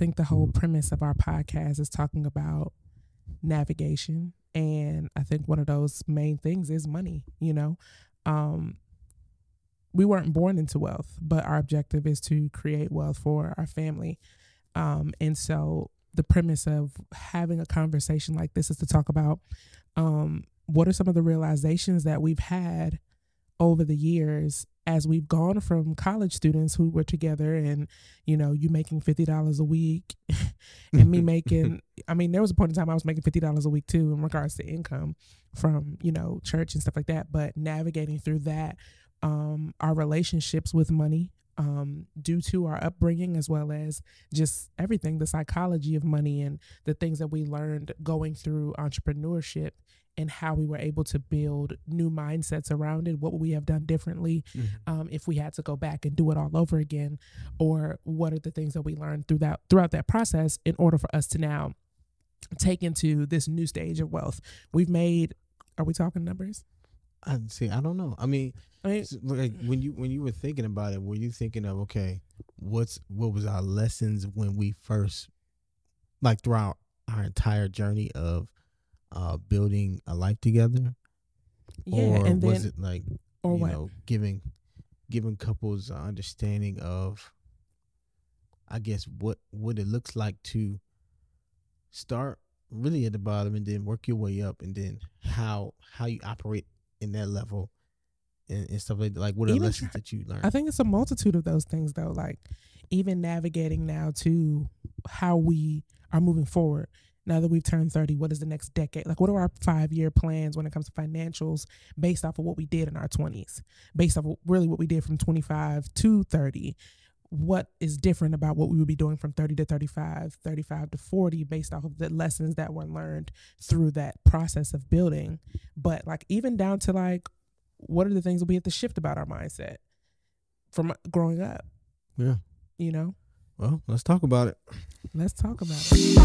think the whole premise of our podcast is talking about navigation. And I think one of those main things is money, you know. We weren't born into wealth, but our objective is to create wealth for our family. And so the premise of having a conversation like this is to talk about what are some of the realizations that we've had over the years as we've gone from college students who were together and, you know, you making $50 a week and me making, I mean, there was a point in time I was making $50 a week too in regards to income from, you know, church and stuff like that. But navigating through that, our relationships with money, due to our upbringing, as well as just everything, the psychology of money and the things that we learned going through entrepreneurship and how we were able to build new mindsets around it. What would we have done differently if we had to go back and do it all over again? Or what are the things that we learned throughout that process in order for us to now take into this new stage of wealth? We've made, are we talking numbers? I don't know. I mean, like when you were thinking about it, were you thinking of, okay, what was our lessons when we first, like throughout our entire journey of building a life together? Yeah, or and was then, it like, or you what? know, giving couples an understanding of, I guess, what it looks like to start really at the bottom and then work your way up, and then how you operate in that level and stuff like that. Like, what are the lessons that you learned? I think it's a multitude of those things, though. Like, even navigating now to how we are moving forward. Now that we've turned 30, what is the next decade? Like, what are our 5-year plans when it comes to financials based off of what we did in our 20s, based off of really what we did from 25 to 30? What is different about what we would be doing from 30 to 35, 35 to 40, based off of the lessons that were learned through that process of building? But like, even down to like, what are the things that we have to shift about our mindset from growing up? Yeah. You know? Well, let's talk about it. Let's talk about it.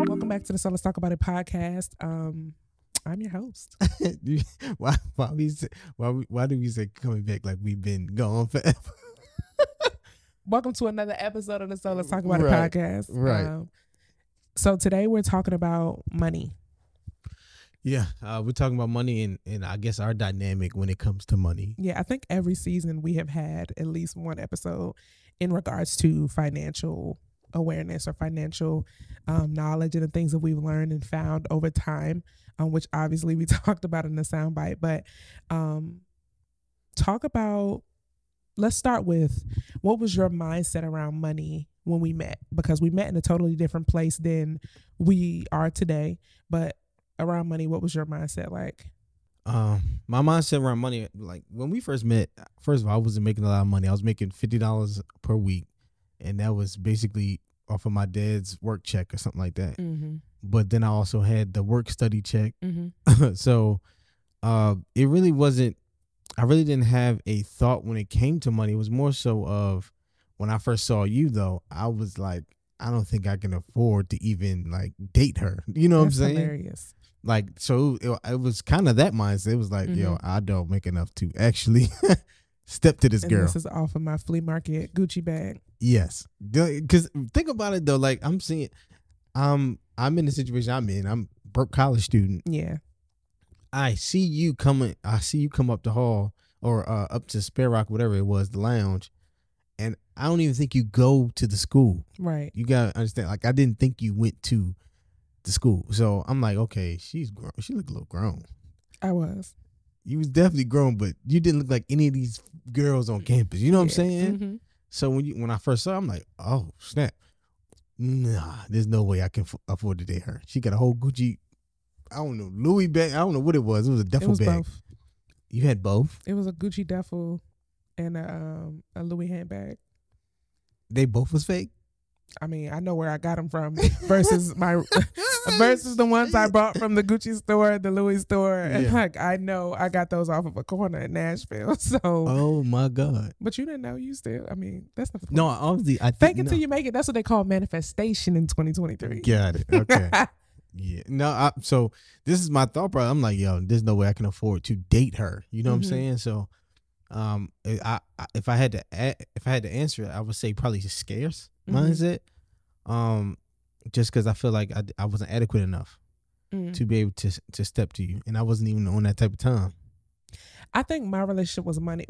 Welcome back to the So Let's Talk About It podcast. I'm your host. Why do we say coming back like we've been gone forever? Welcome to another episode of the So Let's Talk About It Right, podcast. right. So today we're talking about money. Yeah, we're talking about money and I guess our dynamic when it comes to money. Yeah, I think every season we have had at least one episode in regards to financial awareness or financial knowledge and the things that we've learned and found over time, which obviously we talked about in the soundbite. But let's start with, what was your mindset around money when we met? Because we met in a totally different place than we are today. But around money, what was your mindset like? My mindset around money, like when we first met, first of all, I wasn't making a lot of money. I was making $50 per week, and that was basically off of my dad's work check or something like that. Mm-hmm. But then I also had the work study check. Mm-hmm. So it really wasn't, I really didn't have a thought when it came to money. It was more so of, when I first saw you though, I was like, I don't think I can afford to even like date her. You know That's what I'm saying? Hilarious. Like, so it was kind of that mindset. It was like, yo, I don't make enough to actually step to this girl. This is off of my flea market Gucci bag. Yes. Because think about it though. Like, I'm seeing, I'm in the situation I'm in. I'm a broke college student. Yeah. I see you come up the hall or up to Spare Rock, whatever it was, the lounge. And I don't even think you go to the school. Right. You got to understand. Like, I didn't think you went to the school. So I'm like, okay, she's grown. She looked a little grown. I was. You was definitely grown, but you didn't look like any of these girls on campus. You know what I'm saying? Mm-hmm. So when I first saw her, I'm like, oh, snap. Nah, there's no way I can afford to date her. She got a whole Gucci, I don't know, Louis bag. I don't know what it was. It was a duffel bag. Both. You had both? It was a Gucci duffel and a Louis handbag. They both was fake? I mean, I know where I got them from versus versus the ones I bought from the Gucci store, the Louis store. And like, I know I got those off of a corner in Nashville. So, oh my God. But you didn't know. You still, I mean, that's not the point. No, obviously, I think. Fake it till you make it. That's what they call manifestation in 2023. Got it. Okay. Yeah. No, so this is my thought process. I'm like, yo, there's no way I can afford to date her. You know what I'm saying? So If I had to answer it, I would say probably scarce Mhm. mindset. Just because I feel like I wasn't adequate enough Mm. to be able to step to you, and I wasn't even on that type of time. I think my relationship was money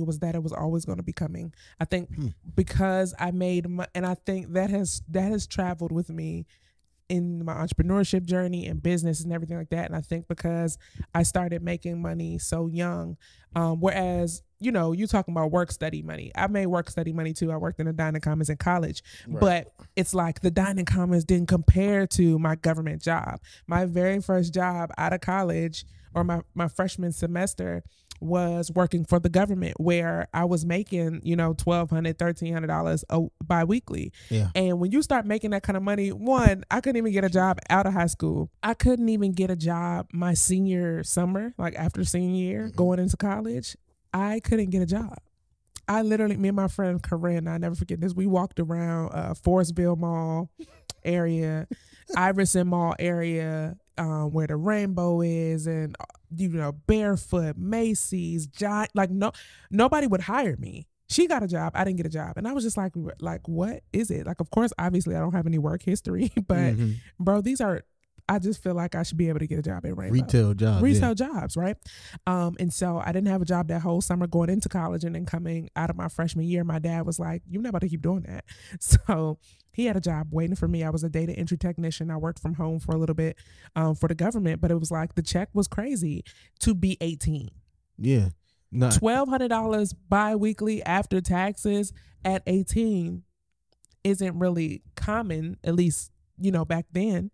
was that it was always going to be coming. I think Hmm. because I made and I think that has traveled with me in my entrepreneurship journey and business and everything like that. And I think because I started making money so young, whereas, you talking about work study money. I made work study money too. I worked in the dining commons in college, Right. but it's like the dining commons didn't compare to my government job. My very first job out of college, or my freshman semester, was working for the government, where I was making, $1,200, $1,300 biweekly. Yeah. And when you start making that kind of money, one, I couldn't even get a job out of high school. I couldn't even get a job my senior summer, like after senior year, going into college. I couldn't get a job. I literally, me and my friend Corinne, I never forget this. We walked around Forestville Mall area, Iverson Mall area, where the Rainbow is, and Barefoot, Macy's, Giant. Like nobody would hire me. She got a job, I didn't get a job, and I was just like, what is it? Like, of course, obviously, I don't have any work history, but bro, these are. I just feel like I should be able to get a job at Rainbow. Retail jobs. Jobs, right? And so I didn't have a job that whole summer going into college, and then coming out of my freshman year, my dad was like, "You're not about to keep doing that." So he had a job waiting for me. I was a data entry technician. I worked from home for a little bit for the government, but it was like the check was crazy to be 18. Yeah. $1,200 bi-weekly after taxes at 18 isn't really common, at least back then.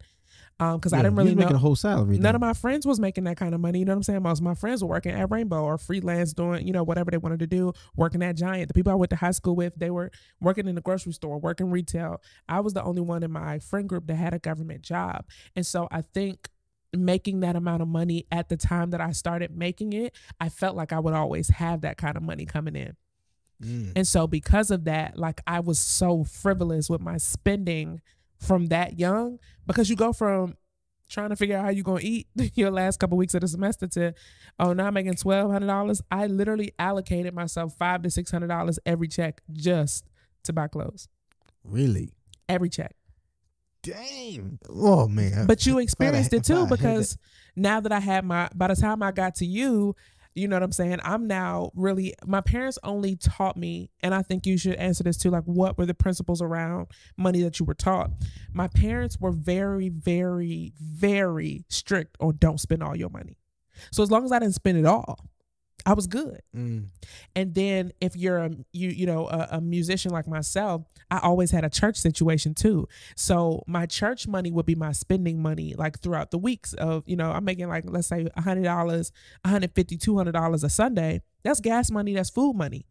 Because I didn't really know. Making a whole salary. None of my friends was making that kind of money. You know what I'm saying? Most of my friends were working at Rainbow or freelance doing, whatever they wanted to do, working at Giant. The people I went to high school with, they were working in the grocery store, working retail. I was the only one in my friend group that had a government job. And so I think making that amount of money at the time that I started making it, I felt like I would always have that kind of money coming in. And so because of that, like, I was so frivolous with my spending from that young, because you go from trying to figure out how you're going to eat your last couple of weeks of the semester to, now I'm making $1,200. I literally allocated myself $500 to $600 every check just to buy clothes. Really? Every check. Dang. Oh, man. But you experienced it too, because now that I had by the time I got to you, you know what I'm saying? I'm now really, my parents only taught me, and I think you should answer this too, like, what were the principles around money that you were taught? My parents were very, very, very strict on don't spend all your money. So as long as I didn't spend it all, I was good. And then if you're a musician like myself, I always had a church situation too. So my church money would be my spending money, like throughout the weeks of, I'm making, like, let's say $100, $150, $200 a Sunday. That's gas money. That's food money.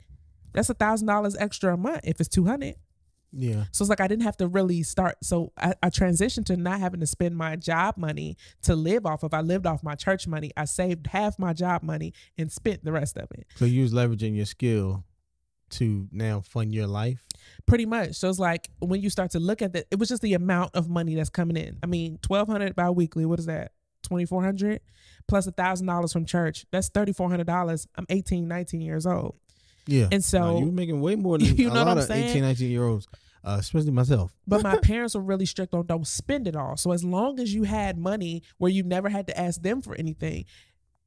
That's $1,000 extra a month if it's 200. Yeah. So it's like I didn't have to really start. So I transitioned to not having to spend my job money to live off of. I lived off my church money. I saved half my job money and spent the rest of it. So you was leveraging your skill to now fund your life? Pretty much. So it's like when you start to look at it was just the amount of money that's coming in. I mean, $1,200 bi-weekly. What is that? $2,400 plus $1,000 from church. That's $3,400. I'm 18, 19 years old. Yeah. And so you're making way more than a lot of 18, 19-year-olds. Especially myself. But my parents were really strict on don't spend it all. So as long as you had money where you never had to ask them for anything,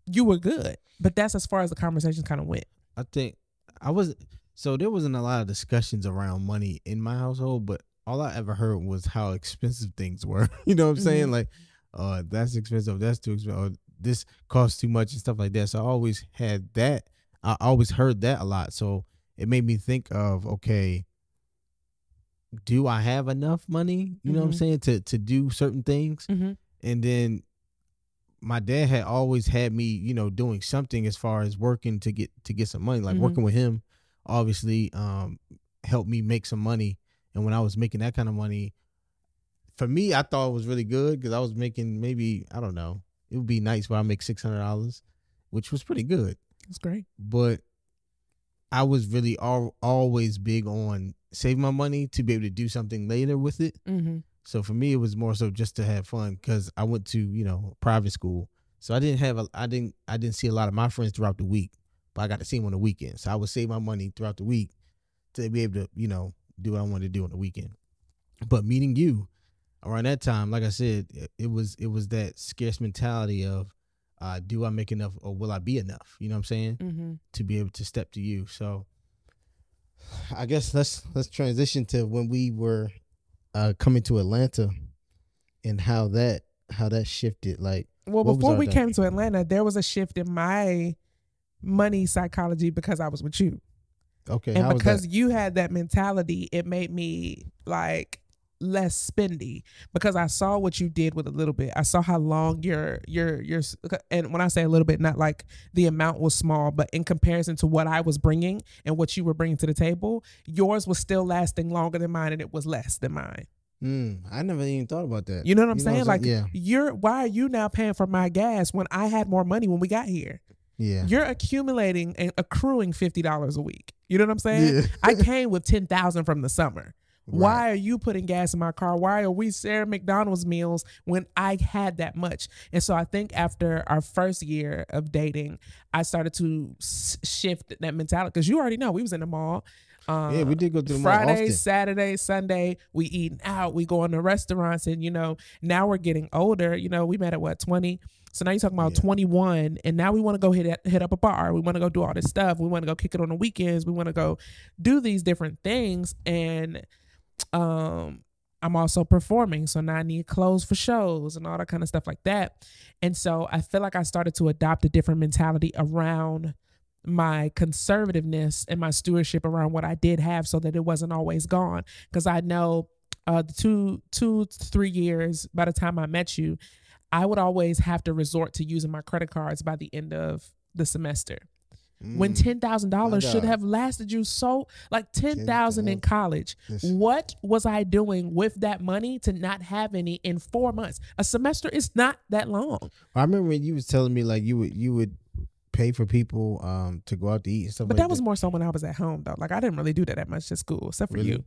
you were good. But that's as far as the conversation kind of went. I think there wasn't a lot of discussions around money in my household, but all I ever heard was how expensive things were. You know what I'm saying? Like, that's expensive, that's too expensive, or this costs too much and stuff like that. So I always had that. I always heard that a lot. So it made me think of, okay, do I have enough money? You know what I'm saying? To do certain things. And then my dad had always had me, doing something as far as working to get some money, like working with him, obviously, helped me make some money. And when I was making that kind of money, for me, I thought it was really good because I was making maybe, I don't know, it would be nice where I make $600, which was pretty good. That's great. But I was really always big on save my money to be able to do something later with it. So for me, it was more so just to have fun because I went to, private school. So I didn't see a lot of my friends throughout the week. but I got to see him on the weekend. So I would save my money throughout the week to be able to, do what I wanted to do on the weekend. But meeting you around that time, like I said, it was that scarce mentality of, do I make enough or will I be enough? You know what I'm saying? Mm-hmm. To be able to step to you. So I guess let's transition to when we were coming to Atlanta and how that shifted. Like, well, before we came to Atlanta, there was a shift in my money psychology because I was with you. Okay. And because you had that mentality, it made me like less spendy because I saw what you did with a little bit. I saw how long your and when I say a little bit, not like the amount was small, but in comparison to what I was bringing and what you were bringing to the table, yours was still lasting longer than mine and it was less than mine. I never even thought about that. You know what I'm saying? Like, yeah. Why are you now paying for my gas when I had more money when we got here? Yeah. You're accumulating and accruing $50 a week. You know what I'm saying? Yeah. I came with $10,000 from the summer. Right. Why are you putting gas in my car? Why are we sharing McDonald's meals when I had that much? And so I think after our first year of dating, I started to shift that mentality because you already know we was in the mall. Yeah, we did go to the mall Friday, often. Saturday, Sunday, we eating out, we go to restaurants, and now we're getting older. We met at 20. So now you're talking about 21, and now we want to go hit up a bar. We want to go do all this stuff. We want to go kick it on the weekends. We want to go do these different things. And I'm also performing, so now I need clothes for shows and all that kind of stuff like that. And so I feel like I started to adopt a different mentality around my conservativeness and my stewardship around what I did have so that it wasn't always gone. Because I know the 2-3 years by the time I met you, I would always have to resort to using my credit cards by the end of the semester. When $10,000 should have lasted you so, like $10,000 in college. Yes. What was I doing with that money to not have any in 4 months? A semester is not that long. I remember when you was telling me like you would pay for people to go out to eat and stuff. But like that was more so when I was at home though. Like I didn't really do that much at school, except for you.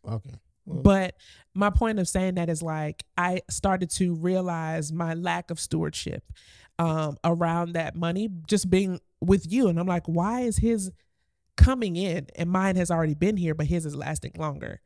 Okay. Well, but my point of saying that is like I started to realize my lack of stewardship around that money just being with you. And I'm like, why is his coming in and mine has already been here, but his is lasting longer?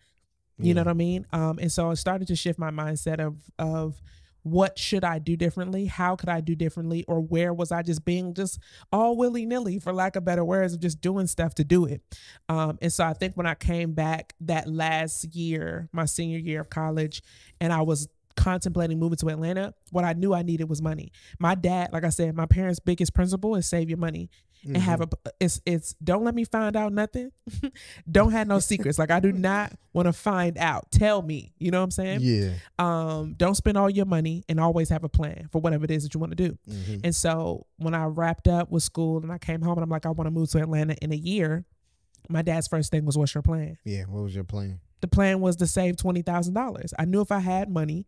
You know what I mean? And so I started to shift my mindset of what should I do differently? How could I do differently? Or where was I just being just all willy-nilly, for lack of better words, of just doing stuff to do it? And so I think when I came back that last year, my senior year of college, and I was contemplating moving to Atlanta, what I knew I needed was money. My dad, like I said, my parents' biggest principle is save your money. And have it's don't let me find out nothing. Don't have no secrets. Like I do not want to find out. Tell me. You know what I'm saying? Yeah. Don't spend all your money and always have a plan for whatever it is that you want to do. And so when I wrapped up with school and I came home and I'm like, I want to move to Atlanta in a year, my dad's first thing was, what's your plan? Yeah. What was your plan? The plan was to save $20,000. I knew if I had money,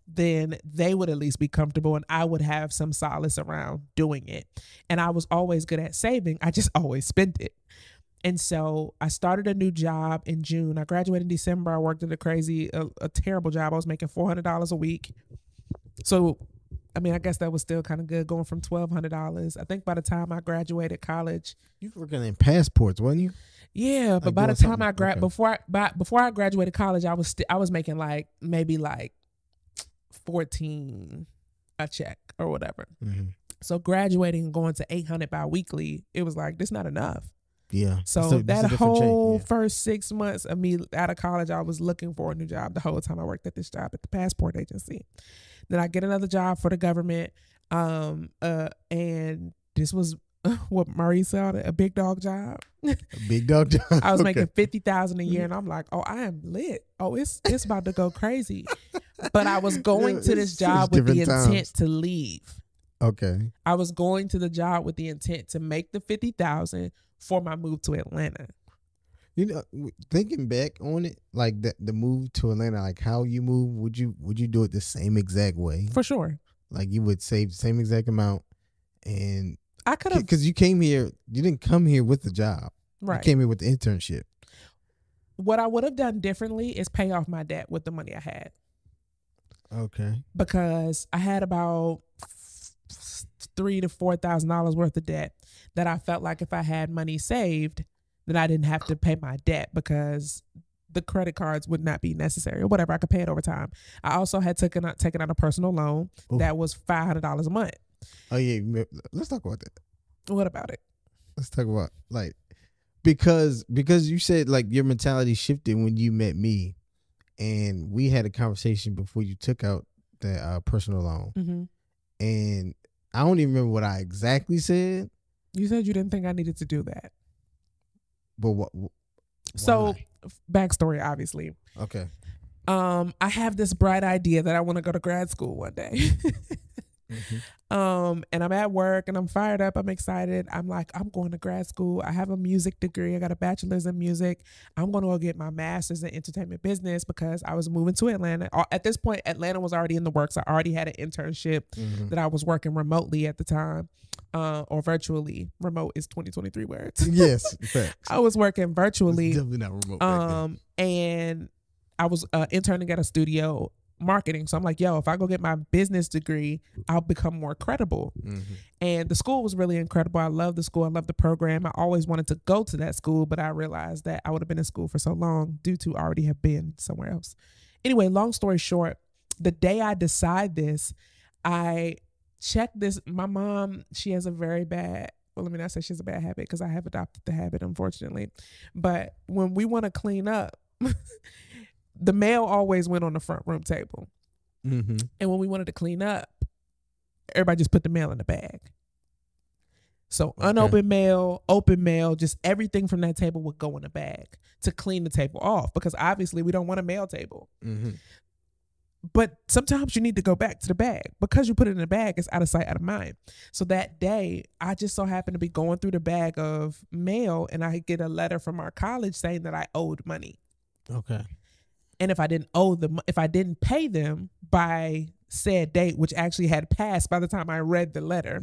then they would at least be comfortable and I would have some solace around doing it. And I was always good at saving. I just always spent it. And so I started a new job in June. I graduated in December. I worked at a terrible job. I was making $400 a week. So, I mean, I guess that was still kind of good going from $1,200. I think by the time I graduated college. You were working in passports, wasn't you? Yeah, but by the time before I graduated college, I was making like maybe like 14 a check or whatever. So graduating and going to 800 bi-weekly, it was like, this not enough. Yeah. So that whole first 6 months of me out of college, I was looking for a new job the whole time I worked at this job at the passport agency. Then I get another job for the government. And this was what Marie said, a big dog job. A big dog job. I was making $50,000 a year, and I'm like, oh, I am lit. Oh, it's about to go crazy. But I was going to this job with the intent to leave. Okay. I was going to the job with the intent to make the $50,000 for my move to Atlanta. You know, thinking back on it, like the move to Atlanta, like how you move, would you do it the same exact way? For sure. Like you would save the same exact amount, and I could have, because you came here, you didn't come here with the job. Right. You came here with the internship. What I would have done differently is pay off my debt with the money I had. Okay. Because I had about $3,000 to $4,000 worth of debt that I felt like if I had money saved, then I didn't have to pay my debt because the credit cards would not be necessary or whatever. I could pay it over time. I also had taken out a personal loan that was $500 a month. Oh yeah, let's talk about that. What about it? Let's talk about like because you said like your mentality shifted when you met me, and we had a conversation before you took out that personal loan, and I don't even remember what I exactly said. You said you didn't think I needed to do that. But what? So, backstory, obviously. Okay. I have this bright idea that I want to go to grad school one day. And I'm at work and I'm fired up. I'm excited. I'm like, I'm going to grad school. I have a music degree. I got a bachelor's in music. I'm going to go get my master's in entertainment business because I was moving to Atlanta. At this point, Atlanta was already in the works. I already had an internship that I was working remotely at the time. Or virtually. Remote is 2023 words. Yes, facts. I was working virtually. It's definitely not remote. And I was interning at a studio marketing. So I'm like, yo, if I go get my business degree, I'll become more credible. And the school was really incredible. I love the school. I love the program. I always wanted to go to that school, but I realized that I would have been in school for so long due to already have been somewhere else. Anyway, long story short, the day I decide this, I check this. My mom, she has a very bad, well, let me not say she has a bad habit because I have adopted the habit, unfortunately. But when we want to clean up, the mail always went on the front room table. And when we wanted to clean up, everybody just put the mail in the bag. So unopened mail, open mail, just everything from that table would go in a bag to clean the table off because obviously we don't want a mail table. But sometimes you need to go back to the bag because you put it in the bag. It's out of sight, out of mind. So that day, I just so happened to be going through the bag of mail, and I get a letter from our college saying that I owed money. Okay. And if I didn't pay them by said date, which actually had passed by the time I read the letter,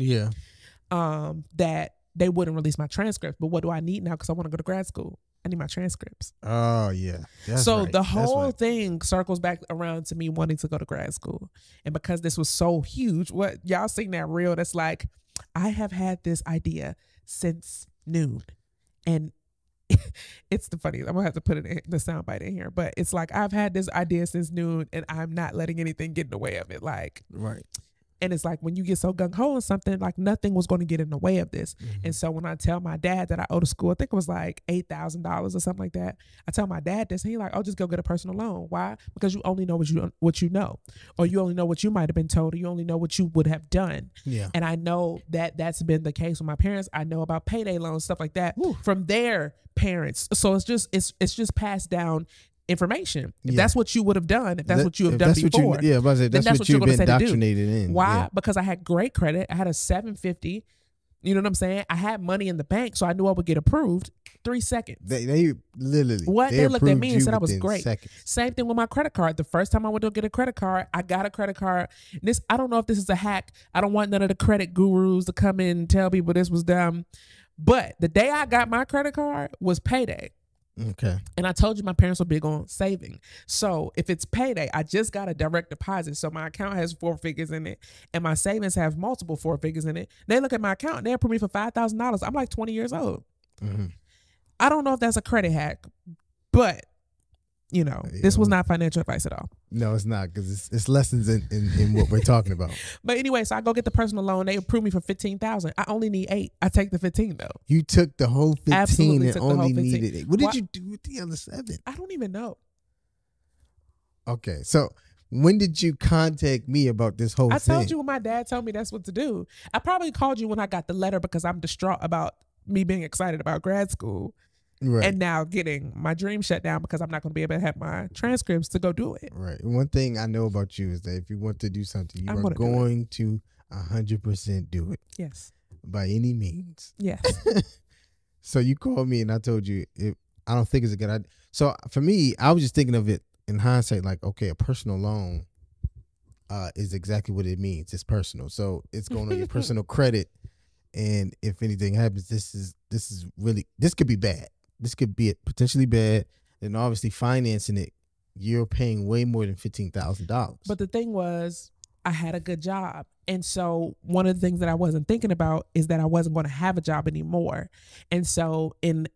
that they wouldn't release my transcripts. But what do I need now? Because I want to go to grad school. I need my transcripts. Oh, yeah. So right. The whole thing circles back around to me wanting to go to grad school. And because this was so huge, what y'all seen that reel that's like, I have had this idea since noon. And it's the funny, I'm going to have to put it in the soundbite in here, but it's like, I've had this idea since noon and I'm not letting anything get in the way of it. Like, right. And it's like when you get so gung-ho on something, like nothing was going to get in the way of this. And so when I tell my dad that I owe the school, I think it was like $8,000 or something like that. I tell my dad this, and he's like, "Oh, just go get a personal loan." Why? Because you only know what you know, or you only know what you might have been told, or you only know what you would have done. Yeah. And I know that that's been the case with my parents. I know about payday loans, stuff like that, from their parents. So it's just passed down information. If that's what you would have done, if that's what you have done before, that's what you've been indoctrinated in. Why? Yeah. Because I had great credit. I had a 750. You know what I'm saying? I had money in the bank, so I knew I would get approved 3 seconds. They literally they looked at me and said I was great. Seconds. Same thing with my credit card. The first time I went to get a credit card, I got a credit card. I don't know if this is a hack. I don't want none of the credit gurus to come in and tell people this was dumb. But the day I got my credit card was payday. Okay. And I told you my parents were big on saving. So if it's payday, I just got a direct deposit. So my account has 4 figures in it and my savings have multiple 4 figures in it. They look at my account and they approve me for $5,000. I'm like 20 years old. I don't know if that's a credit hack, but this was not financial advice at all. No, it's not, because it's lessons in what we're talking about. But anyway, so I go get the personal loan. They approve me for $15,000. I only need 8. I take the 15 though. You took the whole 15 Absolutely and only needed 8. What did you do with the other 7? I don't even know. Okay, so when did you contact me about this whole thing? I told you when my dad told me that's what to do. I probably called you when I got the letter because I'm distraught about me being excited about grad school. Right. And now getting my dream shut down because I'm not going to be able to have my transcripts to go do it. Right. One thing I know about you is that if you want to do something, you are going to 100% do it. Yes. By any means. Yes. So you called me and I told you, I don't think it's a good idea. So for me, I was just thinking of it in hindsight, like, okay, a personal loan is exactly what it means. It's personal. So it's going on your personal credit. And if anything happens, this could be bad. This could be potentially bad. And obviously financing it, you're paying way more than $15,000. But the thing was, I had a good job. And so one of the things that I wasn't thinking about is that I wasn't going to have a job anymore. And so in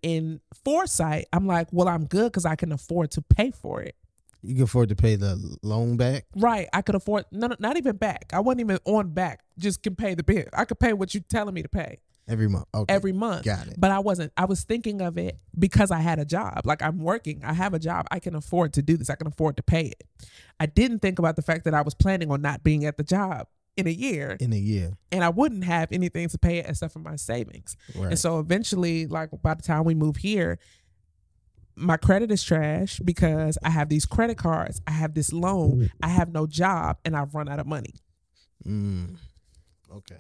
foresight, I'm like, well, I'm good because I can afford to pay for it. You can afford to pay the loan back? Right. I could afford, no, not even back. I wasn't even on back. Just can pay the bill. I could pay what you're telling me to pay. Every month. Okay. Every month. Got it. But I was thinking of it because I had a job. Like, I'm working. I have a job. I can afford to do this. I can afford to pay it. I didn't think about the fact that I was planning on not being at the job in a year. And I wouldn't have anything to pay it except for my savings. Right. And so eventually, like, by the time we move here, my credit is trash because I have these credit cards. I have this loan. I have no job, and I've run out of money. Okay.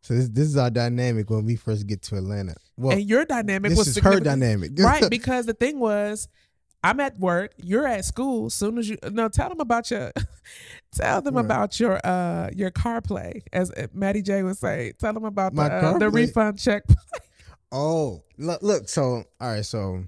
So this is our dynamic when we first get to Atlanta. Well, and your dynamic this was is her dynamic. Right, because the thing was, I'm at work, you're at school. Soon as you tell them about your your car play, as Maddie J would say. Tell them about the refund check. Oh, look. So all right. So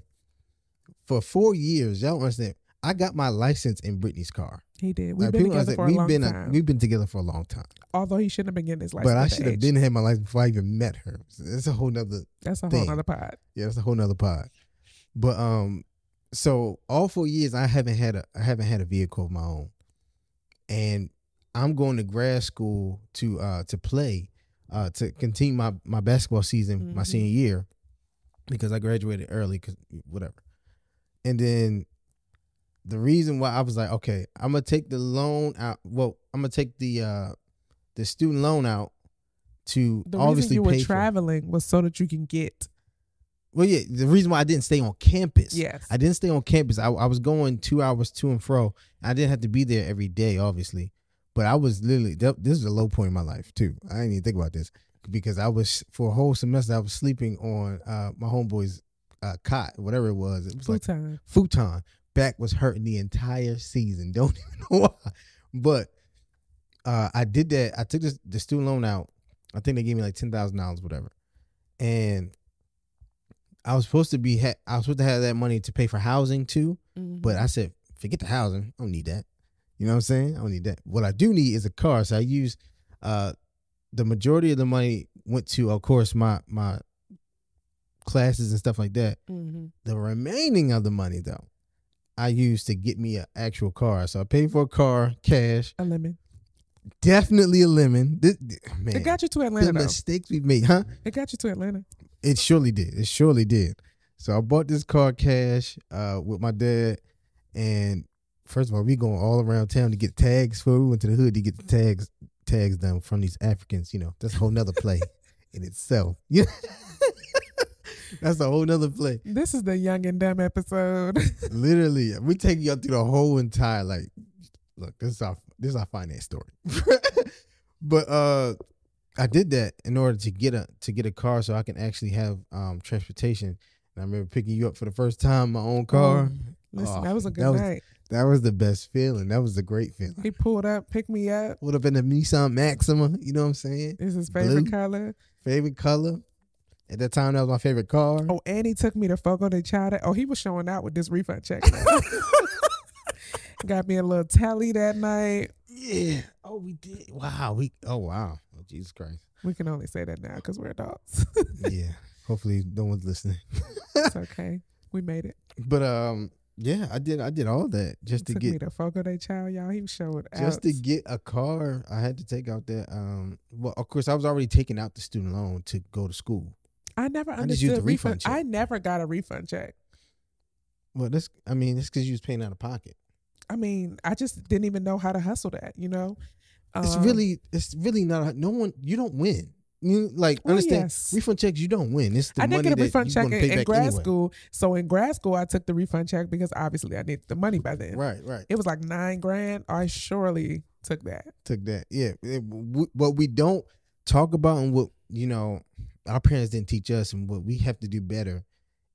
for 4 years, y'all understand, I got my license in Brittany's car. He did. We've been together for a long time. We've been together for a long time. Although he shouldn't have been getting his license. But I should have been had my license before I even met her. So that's a whole nother. That's a whole nother pod. Yeah, that's a whole nother pod. But so all 4 years I haven't had a vehicle of my own, and I'm going to grad school to play to continue my basketball season my senior year, because I graduated early because whatever. And then the reason why I was like, okay, I'm gonna take the loan out. Well, I'm gonna take the student loan out to the obviously reason you pay were traveling was so that you can get. Well, yeah, the reason why I didn't stay on campus. Yes. I didn't stay on campus. I was going 2 hours to and fro. I didn't have to be there every day, obviously. But I was literally, this is a low point in my life, too. I didn't even think about this. Because I was, for a whole semester, I was sleeping on my homeboy's cot, whatever it was. It was futon. Like futon. Back was hurting the entire season. Don't even know why. But I did that. I took the student loan out. I think they gave me like $10,000, whatever. And I was supposed to have that money to pay for housing too, but I said, forget the housing. I don't need that. You know what I'm saying? I don't need that. What I do need is a car. So I use the majority of the money went to, of course, my classes and stuff like that. The remaining of the money, though, I used to get me an actual car. So I paid for a car, cash. A lemon. Definitely a lemon. Man, it got you to Atlanta, the though. mistakes we've made, huh? It got you to Atlanta. It surely did. It surely did. So I bought this car cash with my dad. And first of all, we going all around town to get tags for it. We went to the hood to get the tags done from these Africans. You know, that's a whole nother play in itself. Yeah. That's a whole nother play. This is the Young and Dumb episode. Literally. We take you up through the whole entire, like, look, this is our finance story. But I did that in order to get a car so I can actually have transportation. And I remember picking you up for the first time, my own car. Listen, that was a good night. That was the best feeling. That was a great feeling. He pulled up, picked me up. Pulled up in the Nissan Maxima. You know what I'm saying? It's his favorite color. Favorite color. At that time, that was my favorite car. Oh, and he took me to Fogo de Chao. Oh, he was showing out with this refund check. Got me a little tally that night. Yeah. Oh, we did. Wow. Oh, Jesus Christ. We can only say that now because we're adults. Yeah. Hopefully no one's listening. It's okay. We made it. But yeah, I did all that just to get me to Fogo de Chao, y'all. He showed out. Just to get a car, I had to take out that well, of course I was already taking out the student loan to go to school. I never understood the refund check. I never got a refund check. Well, it's because you was paying out of pocket. I mean, I just didn't even know how to hustle that, you know? It's really not, no one, you don't win. You understand, yes. Refund checks, you don't win. It's the I money did get a refund check in grad anyway. school. So in grad school, I took the refund check because obviously I needed the money by then. Right. It was like $9,000. I surely took that. Yeah. What we don't talk about and what, our parents didn't teach us, and what we have to do better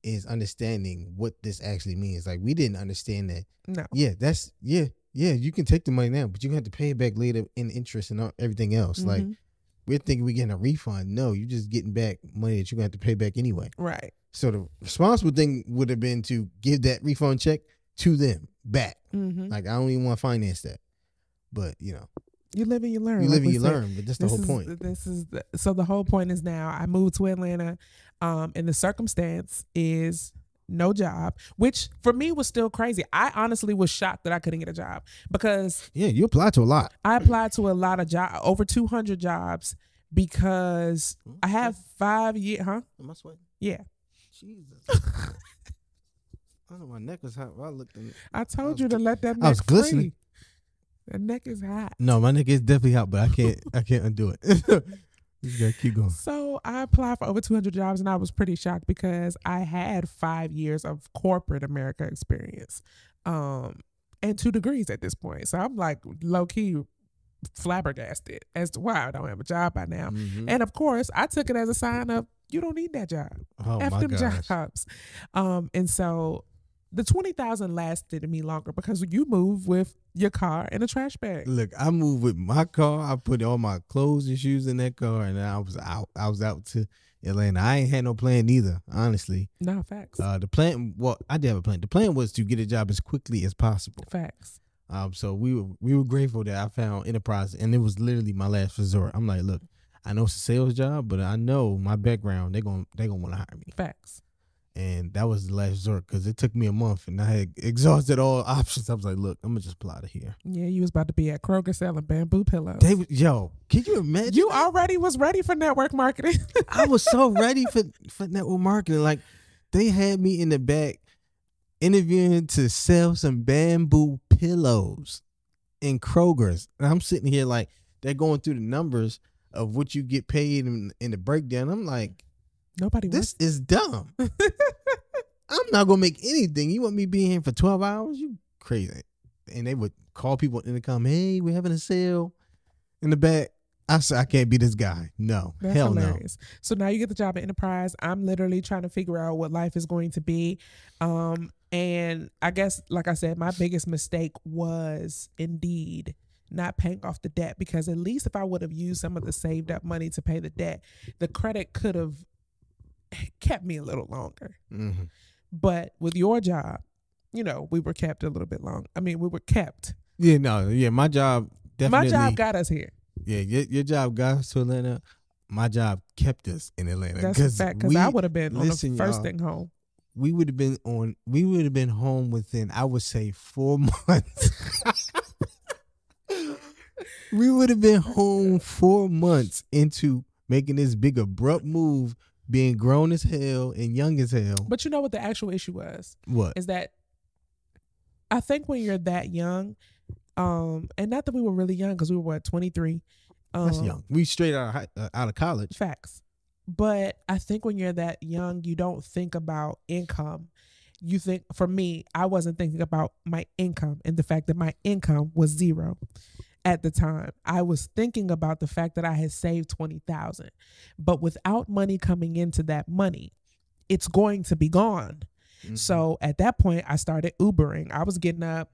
is understanding what this actually means. Like, we didn't understand that. No. Yeah, you can take the money now, but you have to pay it back later in interest and everything else. Mm-hmm. Like, we're thinking we're getting a refund. No, you're just getting back money that you're going to have to pay back anyway. Right. So the responsible thing would have been to give that refund check to them back. Mm-hmm. Like, I don't even want to finance that. But, You live and you learn. You like live and we you said. learn, but that's the whole point. So the whole point is now I moved to Atlanta, and the circumstance is no job, which for me was still crazy. I honestly was shocked that I couldn't get a job because Yeah, you apply to a lot. I applied to a lot of jobs, over 200 jobs, because I have 5 years. Huh? Am I sweating? Yeah. Jesus. I know my neck was hot. I looked in it. I told you to let that neck I was glistening. free. That neck is hot. No, my neck is definitely hot, but I can't undo it. You gotta keep going. So I applied for over 200 jobs, and I was pretty shocked because I had 5 years of corporate America experience, and 2 degrees at this point. So I'm like low key flabbergasted as to why I don't have a job by now. Mm-hmm. And of course, I took it as a sign of you don't need that job. Oh F my them gosh. jobs. And so the 20,000 lasted me longer because you move with your car and a trash bag. Look, I moved with my car. I put all my clothes and shoes in that car, and I was out. I was out to Atlanta. I ain't had no plan either, honestly. No, facts. The plan, well, I did have a plan. The plan was to get a job as quickly as possible. Facts. So we were grateful that I found Enterprise, and it was literally my last resort. I'm like, look, I know it's a sales job, but I know my background. They're gonna want to hire me. Facts. And that was the last resort because it took me a month, and I had exhausted all options. I was like, look, I'm gonna just apply to here. Yeah, you was about to be at Kroger selling bamboo pillows. Yo, can you imagine? You already was ready for network marketing. I was so ready for network marketing. Like, they had me in the back interviewing to sell some bamboo pillows in Kroger's. And I'm sitting here like, they're going through the numbers of what you get paid in the breakdown. I'm like, Nobody this is dumb. I'm not going to make anything. You want me being here for 12 hours? You crazy. And they would call people in the come, hey, we're having a sale in the back. I said, I can't be this guy. No. That's hell hilarious. No. So now you get the job at Enterprise. I'm literally trying to figure out what life is going to be. And I guess, like I said, my biggest mistake was indeed not paying off the debt, because at least if I would have used some of the saved up money to pay the debt, the credit could have kept me a little longer. Mm-hmm. But with your job, we were kept a little bit long. I mean, we were kept. Yeah, no, yeah, my job definitely. My job got us here. Yeah, your job got us to Atlanta. My job kept us in Atlanta. That's a fact, because I would have been on the first thing home. We would have been home within, I would say, 4 months. We would have been home 4 months into making this big abrupt move, being grown as hell and young as hell. But you know what the actual issue was? What? Is that I think when you're that young, and not that we were really young, because we were 23. That's young. We straight out of college. Facts. But I think when you're that young, you don't think about income. You think, for me, I wasn't thinking about my income and the fact that my income was zero at the time. I was thinking about the fact that I had saved $20,000, but without money coming into that money, it's going to be gone. Mm-hmm. So at that point, I started Ubering. I was getting up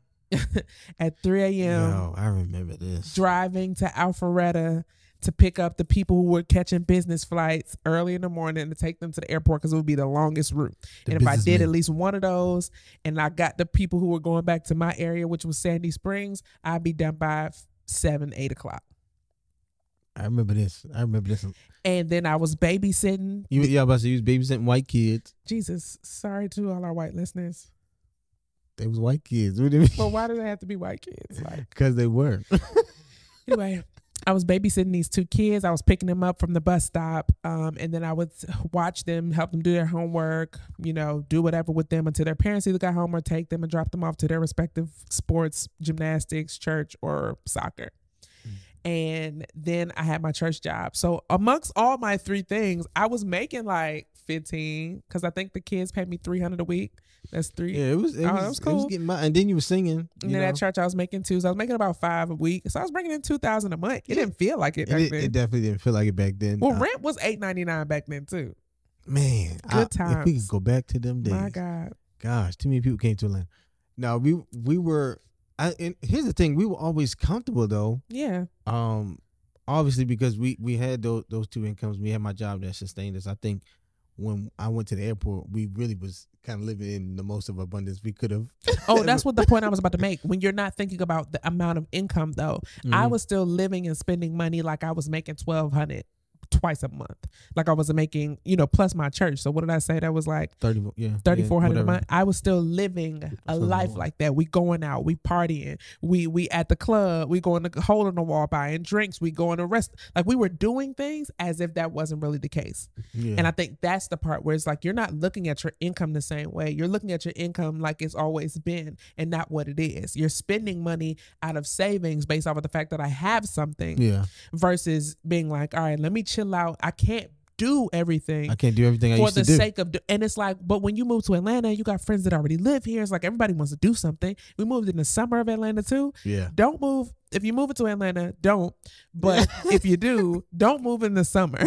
at 3 a.m. Yo, I remember this. Driving to Alpharetta to pick up the people who were catching business flights early in the morning to take them to the airport, because it would be the longest route. And if I did at least one of those, and I got the people who were going back to my area, which was Sandy Springs, I'd be done by 7, 8 o'clock. I remember this. And then I was babysitting. Yeah, I was about to say you was babysitting white kids. Jesus, sorry to all our white listeners. They was white kids. What do you mean? Well, why do they have to be white kids? Because they were. Anyway, I was babysitting these 2 kids. I was picking them up from the bus stop, and then I would watch them, help them do their homework, do whatever with them until their parents either got home or take them and drop them off to their respective sports, gymnastics, church, or soccer. And then I had my church job. So amongst all my 3 things, I was making like 15, because I think the kids paid me $300 a week. That's 3. Yeah, it was cool. It was getting and then you were singing. And then at church, I was making 2. So I was making about 5 a week. So I was bringing in $2,000 a month. It didn't feel like it back then. It definitely didn't feel like it back then. Well, rent was $8.99 back then too. Man, good times. If we could go back to them days. My God. Gosh, too many people came to Atlanta. Now we were. And here's the thing: we were always comfortable though. Yeah. Obviously because we had those 2 incomes. We had my job that sustained us. I think when I went to the airport, we really was kind of living in the most of abundance we could have. Oh, that's what the point I was about to make. When you're not thinking about the amount of income, though, I was still living and spending money like I was making $1,200 twice a month. Like I was making, plus my church. So what did I say? That was like $3,400 a month. I was still living a life like that. We going out, we partying, we at the club, we going to hole in the wall buying drinks, we going to rest. Like we were doing things as if that wasn't really the case. Yeah. And I think that's the part where it's like you're not looking at your income the same way. You're looking at your income like it's always been and not what it is. You're spending money out of savings based off of the fact that I have something versus being like, all right, let me chill out. I can't do everything. I can't do everything I used to do. For the sake of, and it's like, but when you move to Atlanta, you got friends that already live here. It's like everybody wants to do something. We moved in the summer of Atlanta too. Yeah. Don't move. If you move into Atlanta, don't. But if you do, don't move in the summer.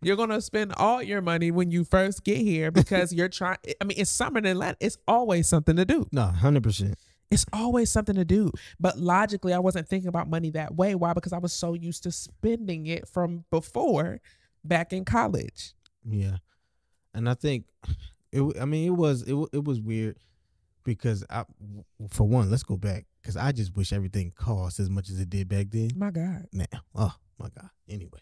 You're going to spend all your money when you first get here because you're trying. I mean, it's summer in Atlanta. It's always something to do. No, 100%. It's always something to do. But logically, I wasn't thinking about money that way. Why? Because I was so used to spending it from before back in college. Yeah. And I think, it was weird because for one, let's go back. Because I just wish everything cost as much as it did back then. My God. Now, oh my God. Anyway.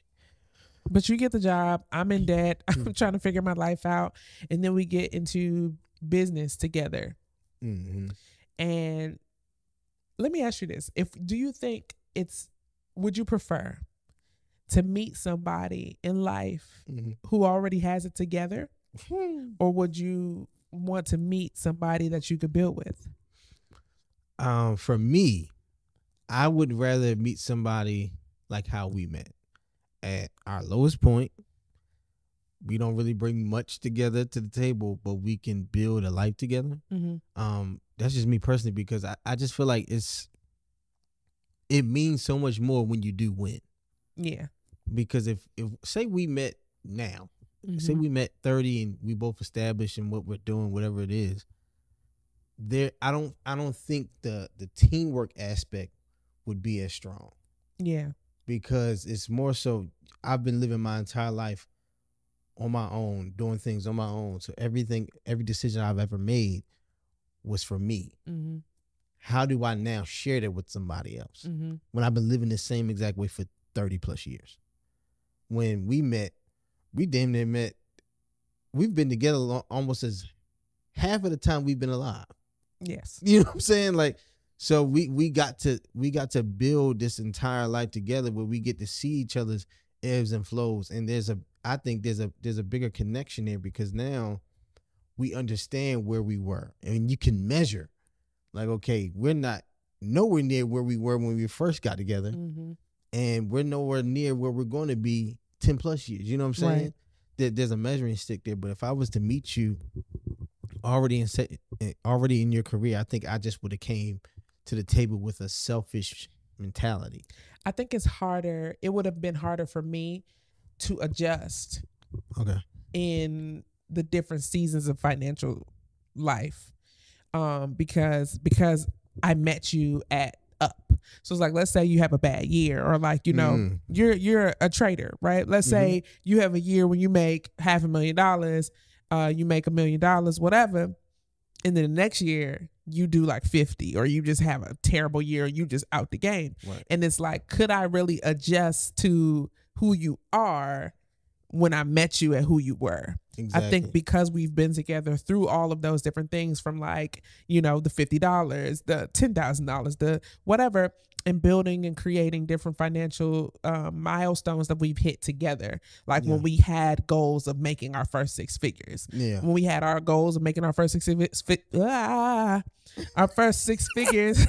But you get the job. I'm in debt. I'm trying to figure my life out. And then we get into business together. Mm-hmm. And let me ask you this. Do you think would you prefer to meet somebody in life who already has it together? Or would you want to meet somebody that you could build with? For me, I would rather meet somebody like how we met. At our lowest point, we don't really bring much together to the table, but we can build a life together. Mm-hmm. That's just me personally because I just feel like it means so much more when you do win. Yeah. Because if say we met now, say we met 30 and we both established in what we're doing, whatever it is, I don't think the teamwork aspect would be as strong. Yeah. Because it's more so I've been living my entire life on my own, doing things on my own. So every decision I've ever made was for me. Mm-hmm. How do I now share that with somebody else when I've been living the same exact way for 30 plus years? When we met, we damn near met. We've been together almost as half of the time we've been alive. Yes. You know what I'm saying? Like, so we got to build this entire life together where we get to see each other's ebbs and flows. And I think there's a bigger connection there because now we understand where we were and you can measure like, okay, we're not nowhere near where we were when we first got together and we're nowhere near where we're going to be 10 plus years. You know what I'm saying? Right. There's a measuring stick there. But if I was to meet you already in your career, I think I just would have came to the table with a selfish mentality. I think it's harder. It would have been harder for me to adjust. Okay. In the different seasons of financial life, because I met you at up. So it's like, let's say you have a bad year, or like you're a trader, right? Let's say you have a year when you make $500,000, you make $1 million, whatever, and then the next year you do like 50, or you just have a terrible year, you just out the game. Right. And it's like, could I really adjust to who you are when I met you at who you were? Exactly. I think because we've been together through all of those different things, from like, the $50, the $10,000, the whatever, and building and creating different financial milestones that we've hit together. Like when we had goals of making our first 6 figures. Yeah. When we had our goals of making our first our first 6 figures.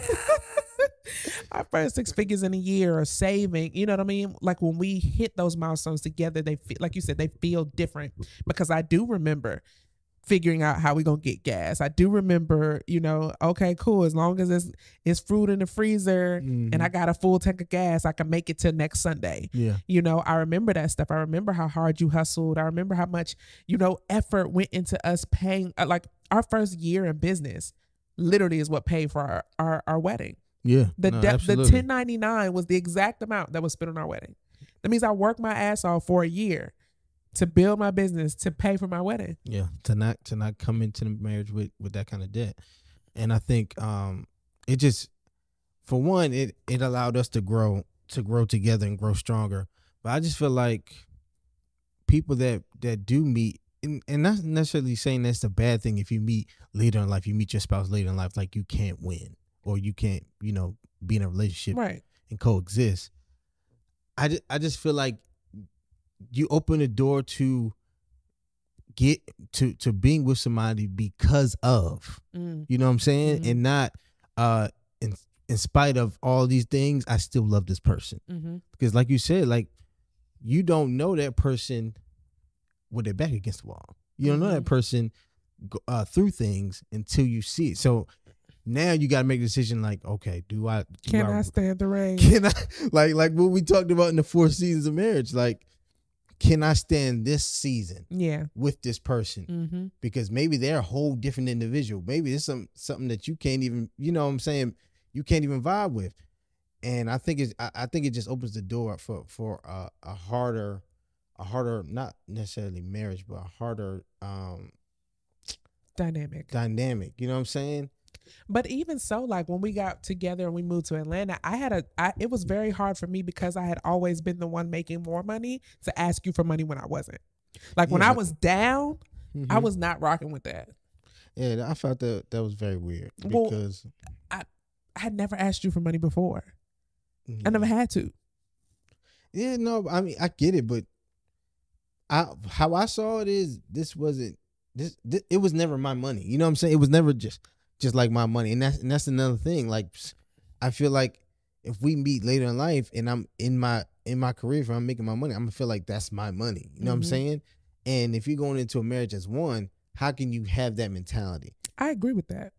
Our first 6 figures in a year, or saving, you know what I mean? Like when we hit those milestones together, they feel, like you said, they feel different. Because I do remember figuring out how we gonna get gas. I do remember, okay, cool. As long as it's fruit in the freezer and I got a full tank of gas, I can make it till next Sunday. Yeah. I remember that stuff. I remember how hard you hustled. I remember how much, effort went into us paying. Like our first year in business literally is what paid for our wedding. Yeah. The 1099 was the exact amount that was spent on our wedding. That means I worked my ass off for a year to build my business, to pay for my wedding. Yeah, to not come into the marriage with that kind of debt. And I think it just, for one, it allowed us to grow together and grow stronger. But I just feel like people that do meet, and not necessarily saying that's a bad thing. If you meet later in life, you meet your spouse later in life, like you can't win or you can't, be in a relationship Right. and coexist. I just feel like you open the door to get to being with somebody because of, you know what I'm saying? Mm-hmm. And not in spite of all these things, I still love this person. Mm-hmm. Because like you said, like, you don't know that person with their back against the wall. You don't know that person through things until you see it. So now you got to make a decision, like, okay, can I stand the rain? Can I, like what we talked about in the 4 seasons of marriage, like, can I stand this season with this person? Mm-hmm. Because maybe they're a whole different individual. Maybe it's something that you can't even, you know what I'm saying, you can't even vibe with. And I think it just opens the door for a harder, not necessarily marriage, but a harder dynamic. You know what I'm saying? But even so, like when we got together and we moved to Atlanta, it was very hard for me because I had always been the one making more money to ask you for money when I wasn't. Like when I was down, I was not rocking with that. Yeah, I felt that was very weird because I had never asked you for money before. I never had to. Yeah, no, I mean, I get it, but how I saw it is this wasn't this it was never my money. You know what I'm saying? It was never just like my money. And that's another thing. Like, I feel like if we meet later in life and I'm in my career, if I'm making my money, I'm gonna feel like that's my money. You know what I'm saying? And if you're going into a marriage as one, how can you have that mentality? I agree with that.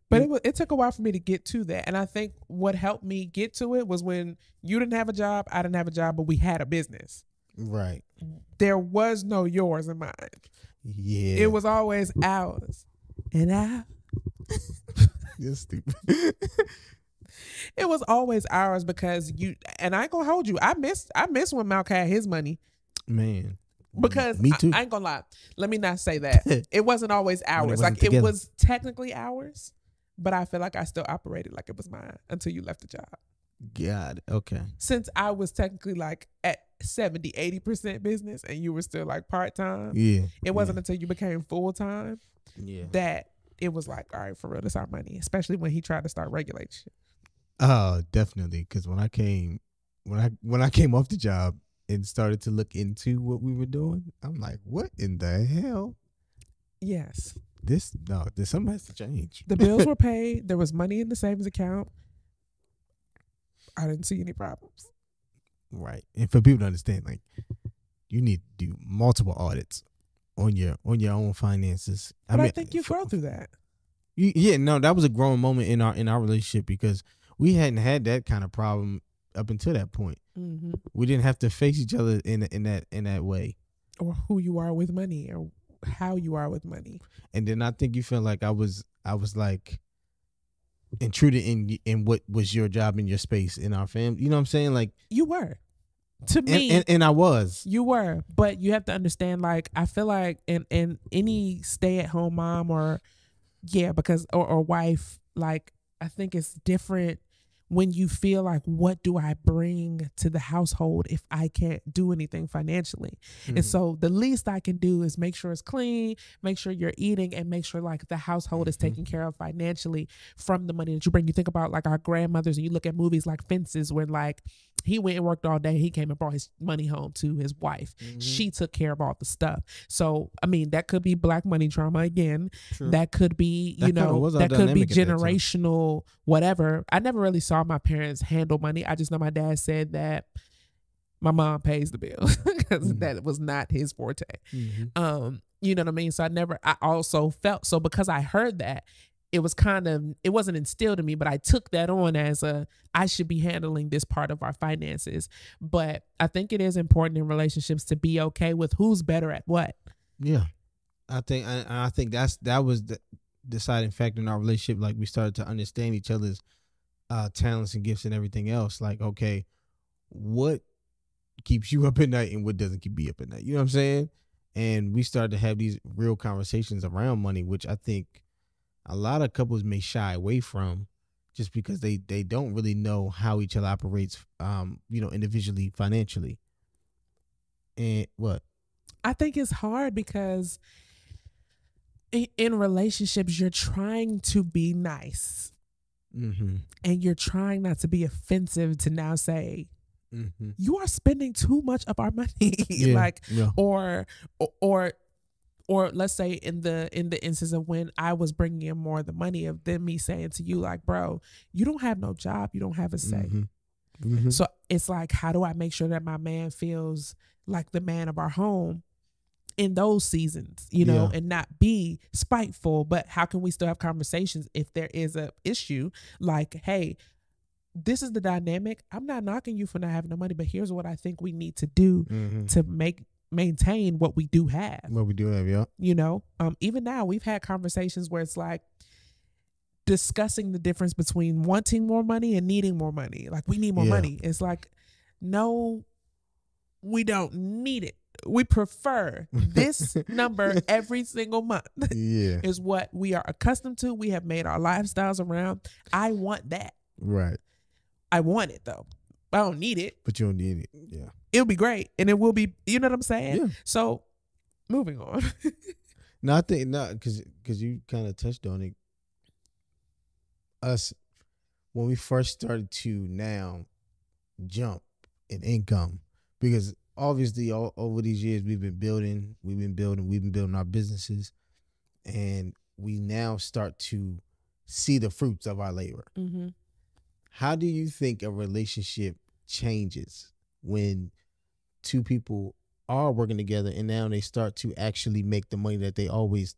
But it took a while for me to get to that. And I think what helped me get to it was when you didn't have a job, I didn't have a job, but we had a business. Right. There was no yours and mine. Yeah. It was always ours. And I. You're stupid. It was always ours because and I ain't gonna hold you. I miss when Malk had his money. Man. Because me too. I ain't gonna lie. Let me not say that. It wasn't always ours. It was technically ours, but I feel like I still operated like it was mine until you left the job. God, okay. Since I was technically like at 70, 80% business and you were still like part-time. Yeah. It wasn't until you became full-time that it was like, all right, for real, this our money. Especially when he tried to start regulating shit. Oh, definitely. Because when I came off the job and started to look into what we were doing, I'm like, what in the hell? Yes. Something has to change. The bills were paid. There was money in the savings account. I didn't see any problems. Right. And for people to understand, like, you need to do multiple audits on your own finances. But I think you grow through that. That was a growing moment in our relationship because we hadn't had that kind of problem up until that point. Mm-hmm. We didn't have to face each other in that way, or who you are with money, or how you are with money. And then I think you felt like I was like intruded in what was your job in your space in our family. You know what I'm saying? Like, you were. To me, and I was. You were, but you have to understand. Like, I feel like in any stay-at-home mom or wife, like, I think it's different when you feel like, what do I bring to the household if I can't do anything financially? Mm-hmm. And so the least I can do is make sure it's clean, make sure you're eating, and make sure like the household is taken care of financially from the money that you bring. You think about like our grandmothers and you look at movies like Fences when like he went and worked all day, he came and brought his money home to his wife. Mm-hmm. She took care of all the stuff. So, I mean, that could be Black money trauma again. True. That could be, that could be generational, whatever. I never really saw my parents handle money. I just know my dad said that my mom pays the bills because that was not his forte. Mm-hmm. You know what I mean? So I also felt, so because I heard that, it wasn't instilled in me, but I took that on as I should be handling this part of our finances. But I think it is important in relationships to be okay with who's better at what. Yeah. I think that was the deciding factor in our relationship. Like, we started to understand each other's talents and gifts and everything else. Like, okay, what keeps you up at night and what doesn't keep me up at night. You know what I'm saying? And we started to have these real conversations around money, which I think a lot of couples may shy away from just because they don't really know how each other operates, individually, financially. And what? I think it's hard because in relationships, you're trying to be nice. Mm-hmm. And you're trying not to be offensive to now say, Mm-hmm. you are spending too much of our money. Yeah, Or let's say in the instance of when I was bringing in more of the money of them me saying to you, like, bro, you don't have no job, you don't have a say. Mm-hmm. Mm-hmm. So it's like, how do I make sure that my man feels like the man of our home in those seasons, and not be spiteful, but how can we still have conversations if there is a issue? Like, hey, this is the dynamic. I'm not knocking you for not having the money, but here's what I think we need to do to maintain what we do have. What we do have, yeah. Even now we've had conversations where it's like discussing the difference between wanting more money and needing more money. Like, we need more money. It's like, no, we don't need it. We prefer this number every single month. Yeah. Is what we are accustomed to. We have made our lifestyles around. I want that. Right. I want it though. I don't need it. But you don't need it. Yeah. It'll be great. And it will be, you know what I'm saying? Yeah. So moving on. No, I think not because you kind of touched on it. Us, when we first started to now jump in income, because obviously all over these years we've been building our businesses, and we now start to see the fruits of our labor. Mm-hmm. How do you think a relationship changes when two people are working together and now they start to actually make the money that they always,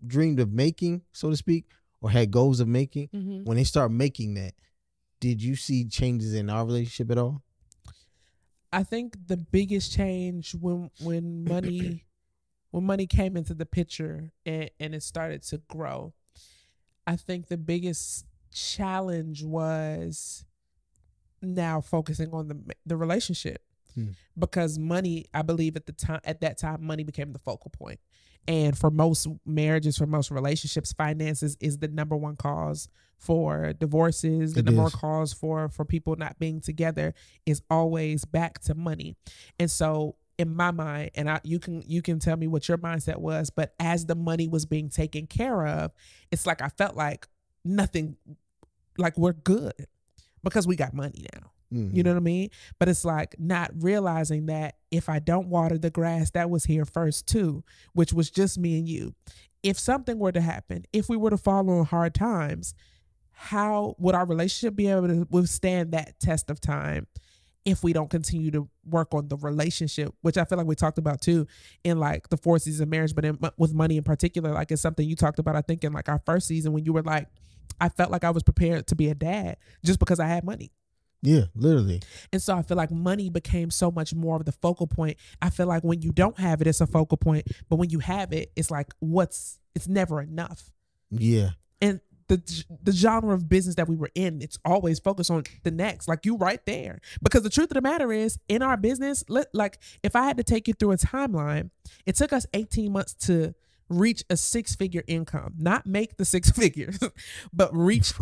dreamed of making, so to speak, or had goals of making? Mm-hmm. When they start making that, did you see changes in our relationship at all? I think the biggest change when money came into the picture and it started to grow, I think the biggest challenge was now focusing on the relationship. Because money, I believe at that time, money became the focal point. And for most marriages, for most relationships, finances is the number one cause for divorces. The number one cause for people not being together is always back to money. And so in my mind, and you can tell me what your mindset was, but as the money was being taken care of, it's like I felt like nothing, like we're good because we got money now. Mm-hmm. You know what I mean? But it's like not realizing that if I don't water the grass that was here first too, which was just me and you, if something were to happen, if we were to fall on hard times, how would our relationship be able to withstand that test of time if we don't continue to work on the relationship, which I feel like we talked about too in like the 4 seasons of marriage, but with money in particular, like it's something you talked about, I think in like our first season when you were like, I felt like I was prepared to be a dad just because I had money. Yeah, literally. And so I feel like money became so much more of the focal point. I feel like when you don't have it, it's a focal point. But when you have it, it's like it's never enough. Yeah. And the genre of business that we were in, it's always focused on the next. Like you right there. Because the truth of the matter is, in our business, like if I had to take you through a timeline, it took us 18 months to reach a 6-figure income, not make the 6 figures, but reach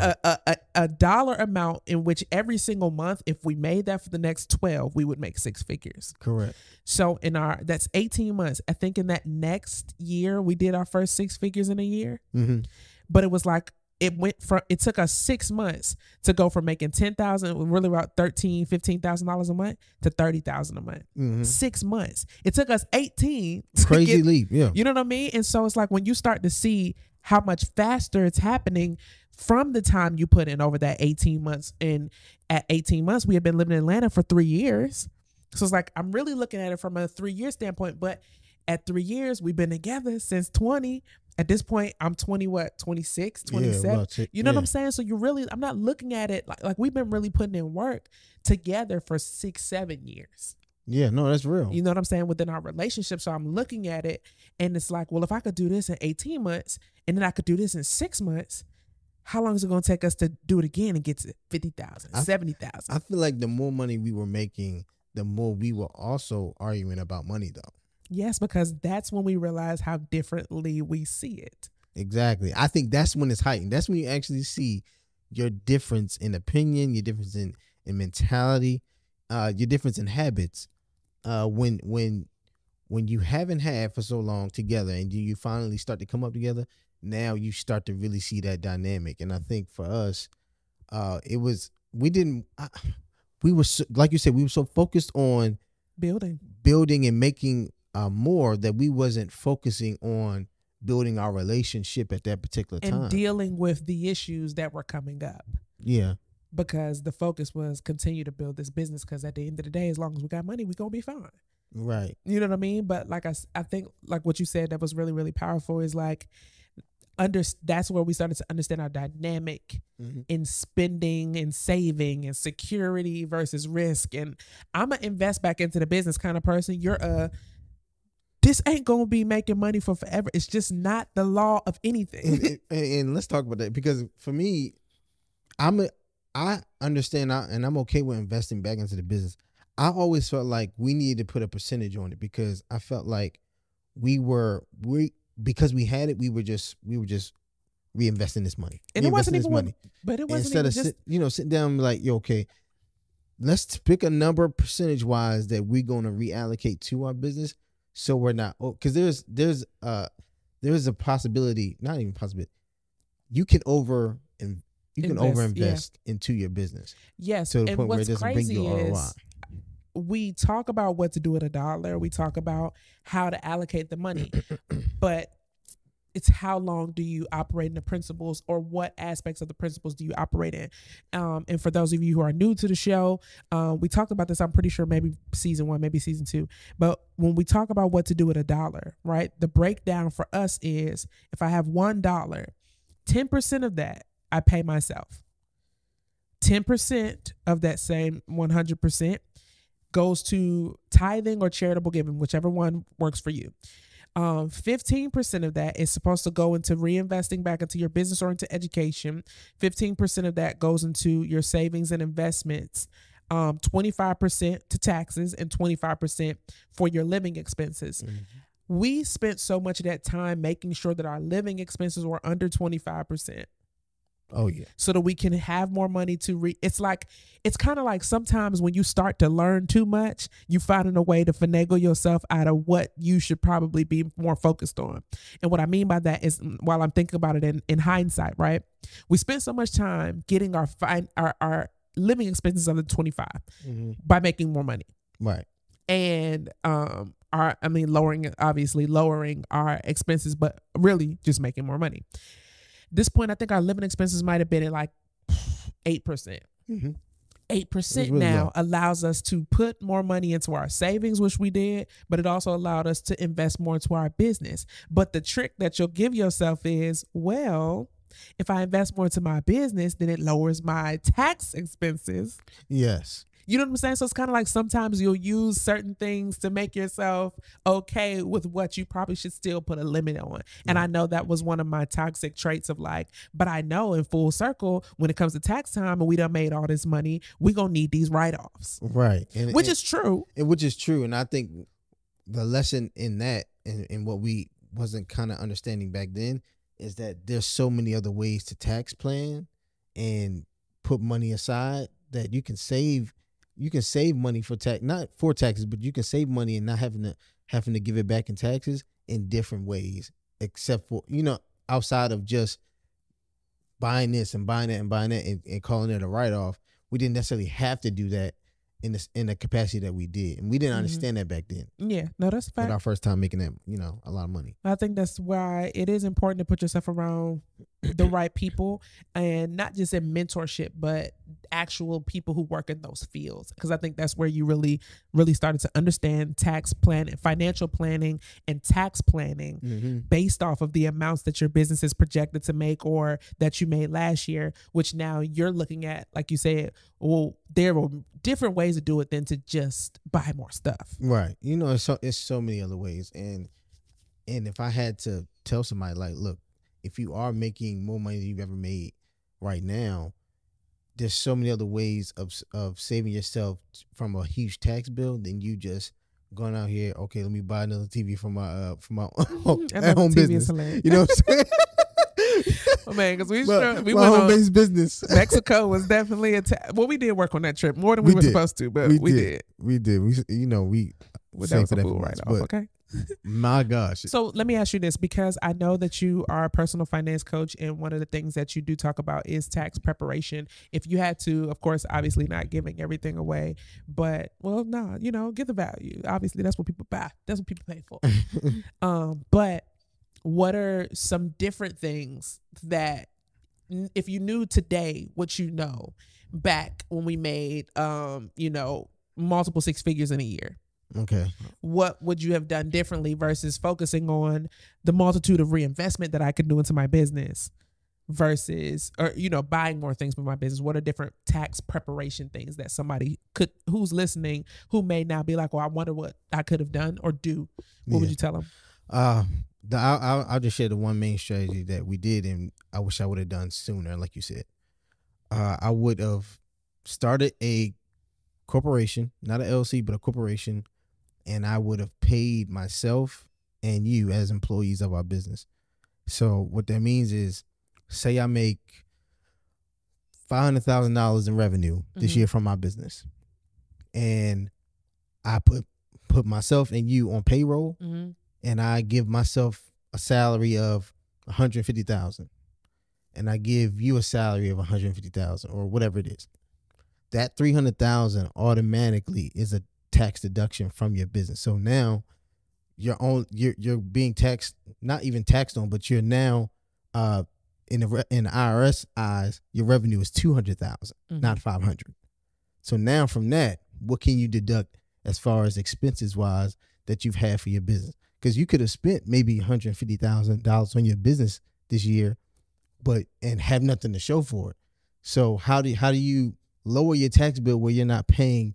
a dollar amount in which every single month, if we made that for the next 12, we would make 6 figures. Correct. So that's 18 months. I think in that next year, we did our first 6 figures in a year, but it was like, it took us 6 months to go from making $10,000, really about $13,000, $15,000 a month to $30,000 a month. 6 months. It took us 18. Crazy leap, yeah. You know what I mean? And so it's like when you start to see how much faster it's happening from the time you put in over that 18 months. And at 18 months, we had been living in Atlanta for 3 years. So it's like I'm really looking at it from a 3-year standpoint. But at 3 years, we've been together since 20. At this point, I'm 26, 27. Yeah, you know what I'm saying? So I'm not looking at it like we've been really putting in work together for 6-7 years. Yeah, no, that's real. You know what I'm saying? Within our relationship. So I'm looking at it and it's like, well, if I could do this in 18 months and then I could do this in 6 months, how long is it going to take us to do it again and get to 50,000, 70,000? I feel like the more money we were making, the more we were also arguing about money, though. Yes, because that's when we realize how differently we see it. Exactly. I think that's when it's heightened. That's when you actually see your difference in opinion, your difference in mentality, your difference in habits. When you haven't had for so long together and you finally start to come up together, now you start to really see that dynamic. And I think for us, we were so, like you said, we were so focused on building and making more that we wasn't focusing on building our relationship at that particular time and dealing with the issues that were coming up. Yeah. Because the focus was continue to build this business, because at the end of the day, as long as we got money, we're going to be fine. Right. You know what I mean? But like I think like what you said that was really, really powerful is like, that's where we started to understand our dynamic in spending and saving and security versus risk. And I'm an invest back into the business kind of person. You're this ain't going to be making money for forever. It's just not the law of anything. And let's talk about that, because for me, I understand and I'm okay with investing back into the business. I always felt like we needed to put a percentage on it, because I felt like because we had it, we were just reinvesting this money. And it wasn't even money. But it wasn't instead of sitting down and be like, yo, okay, let's pick a number percentage wise that we're going to reallocate to our business, so we're not, because there's a possibility, not even possibility, you can overinvest into your business. Yes, to the point where it doesn't bring you ROI. We talk about what to do with $1. We talk about how to allocate the money, but it's how long do you operate in the principles, or what aspects of the principles do you operate in? And for those of you who are new to the show, we talked about this, I'm pretty sure maybe season 1, maybe season 2. But when we talk about what to do with $1, right? The breakdown for us is, if I have $1, 10% of that I pay myself. 10% of that same 100% goes to tithing or charitable giving, whichever one works for you. 15% of that is supposed to go into reinvesting back into your business or into education. 15% of that goes into your savings and investments. 25% to taxes, and 25% for your living expenses. We spent so much of that time making sure that our living expenses were under 25%. Oh yeah. So that we can have more money to it's kind of like sometimes when you start to learn too much, you finding a way to finagle yourself out of what you should probably be more focused on. And what I mean by that is, while I'm thinking about it in hindsight, right? We spent so much time getting our living expenses under 25 by making more money. Right. And lowering our expenses, but really just making more money. This point, I think our living expenses might have been at like 8%. 8% really now low. Allows us to put more money into our savings, which we did, but it also allowed us to invest more into our business. But the trick that you'll give yourself is, well, if I invest more into my business, then it lowers my tax expenses. Yes. You know what I'm saying? So it's kind of like sometimes you'll use certain things to make yourself okay with what you probably should still put a limit on. And I know that was one of my toxic traits of like, but I know in full circle, when it comes to tax time and we done made all this money, we gonna need these write-offs. Right. Which is true. Which is true. And I think the lesson in that and what we wasn't kind of understanding back then is that there's so many other ways to tax plan and put money aside that you can save money for tax, not for taxes, but you can save money and not having to give it back in taxes in different ways, except for, outside of just buying this and buying that and buying that and calling it a write-off. We didn't necessarily have to do that in the capacity that we did. And we didn't understand that back then. Yeah, no, that's a fact. Our first time making that, a lot of money. I think that's why it is important to put yourself around the right people, and not just in mentorship, but actual people who work in those fields. Because I think that's where you really, really started to understand tax planning, financial planning, and tax planning based off of the amounts that your business is projected to make or that you made last year, which now you're looking at, like you said, well, there are different ways to do it than to just buy more stuff. Right. It's so many other ways. And if I had to tell somebody, like, look, if you are making more money than you've ever made, right now, there's so many other ways of saving yourself from a huge tax bill than you just going out here. Okay, let me buy another TV for my at home business. You know what I'm saying? Oh, man, because we my went home on based business. Mexico was definitely well, we did work on that trip more than we were supposed to, but we did. We Well, that was a food write off. Okay. My gosh. So let me ask you this, because I know that you are a personal finance coach, and one of the things that you do talk about is tax preparation. If you had to, of course, obviously not giving everything away, but give the value. Obviously, that's what people buy. That's what people pay for. But what are some different things that, if you knew today what you know back when we made, multiple six figures in a year? Okay. What would you have done differently versus focusing on the multitude of reinvestment that I could do into my business versus, buying more things for my business? What are different tax preparation things that somebody who's listening, who may now be like, well, I wonder what I could have done or do? What would you tell them? I'll just share the one main strategy that we did, and I wish I would have done sooner. Like you said, I would have started a corporation, not an LLC, but a corporation. And I would have paid myself and you as employees of our business. So what that means is, say I make $500,000 in revenue this year from my business, and I put myself and you on payroll, and I give myself a salary of $150,000, and I give you a salary of $150,000 or whatever it is. That $300,000 automatically is a tax deduction from your business. So now you're being taxed, not even taxed on, but you're now in the IRS eyes, your revenue is $200,000, not $500,000. So now from that, what can you deduct as far as expenses wise that you've had for your business? Because you could have spent maybe $150,000 on your business this year, and have nothing to show for it. So how do you lower your tax bill where you're not paying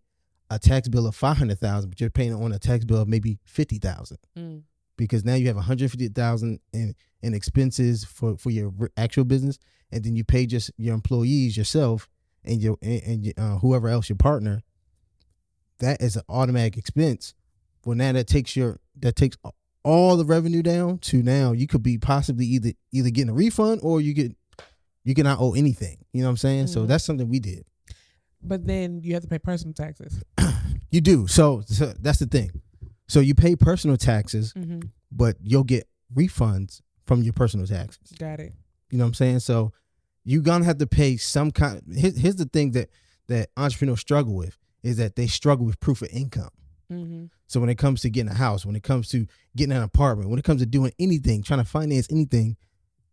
a tax bill of $500,000, but you're paying on a tax bill of maybe $50,000, because now you have $150,000 in expenses for your actual business, and then you pay just your employees, yourself, and your whoever else, your partner. That is an automatic expense. Well, now that takes all the revenue down to, now you could be possibly either getting a refund, or you cannot owe anything. You know what I'm saying? So that's something we did. But then you have to pay personal taxes. You do. So that's the thing. So you pay personal taxes, but you'll get refunds from your personal taxes. Got it. You know what I'm saying? So you're going to have to pay some kind. Here's the thing that entrepreneurs struggle with, is that they struggle with proof of income. So when it comes to getting a house, when it comes to getting an apartment, when it comes to doing anything, trying to finance anything,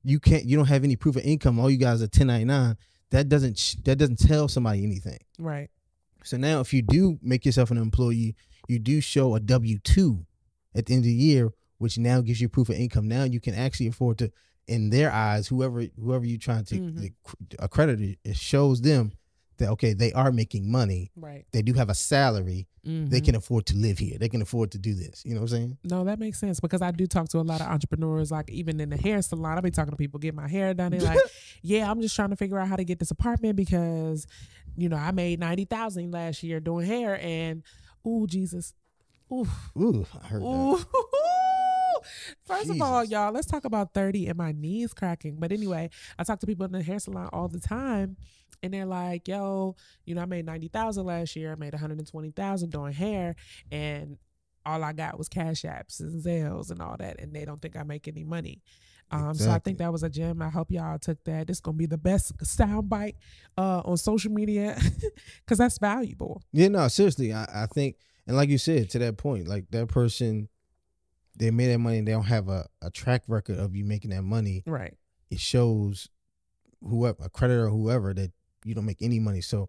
you don't have any proof of income. All you guys are 1099. That doesn't tell somebody anything. Right. So now if you do make yourself an employee, you do show a W-2 at the end of the year, which now gives you proof of income. Now you can actually afford to, in their eyes, whoever you're trying to accredit, it shows them that, okay, they are making money. Right. They do have a salary. They can afford to live here. They can afford to do this. You know what I'm saying? No, that makes sense, because I do talk to a lot of entrepreneurs, like even in the hair salon. I be talking to people getting my hair done. They're like, yeah, I'm just trying to figure out how to get this apartment because, I made $90,000 last year doing hair, and ooh, Jesus. Ooh, I heard that. First of all, y'all, let's talk about 30 and my knees cracking. But anyway, I talk to people in the hair salon all the time, and they're like, yo, I made $90,000 last year. I made $120,000 doing hair, and all I got was Cash Apps and Zelles and all that, and they don't think I make any money. Exactly. So I think that was a gem. I hope y'all took that. This is going to be the best soundbite on social media, because that's valuable. Yeah, no, seriously. I think, and like you said, to that point, like that person, they made that money and they don't have a track record of you making that money. Right. It shows whoever, a creditor or whoever, that you don't make any money. So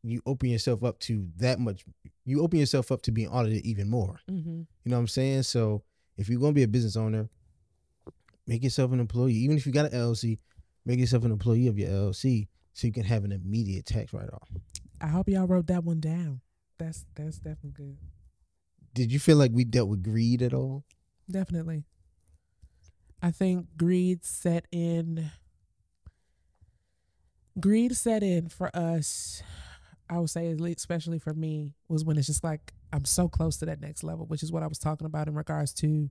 you open yourself up to that much. You open yourself up to being audited even more. You know what I'm saying? So if you're going to be a business owner, make yourself an employee. Even if you got an LLC, make yourself an employee of your LLC so you can have an immediate tax write-off. I hope y'all wrote that one down. That's definitely good. Did you feel like we dealt with greed at all? Definitely. I think greed set in Greed set in for us, I would say, especially for me, was when it's just like I'm so close to that next level, which is what I was talking about in regards to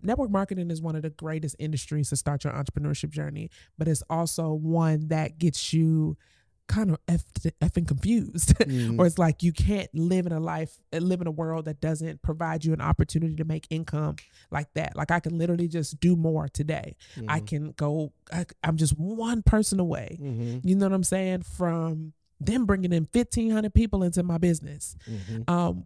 network marketing is one of the greatest industries to start your entrepreneurship journey, but it's also one that gets you kind of effing confused. Or it's like you can't live in a world that doesn't provide you an opportunity to make income like that. Like I can literally just do more today. I can go, I'm just one person away. You know what I'm saying? From them bringing in 1,500 people into my business,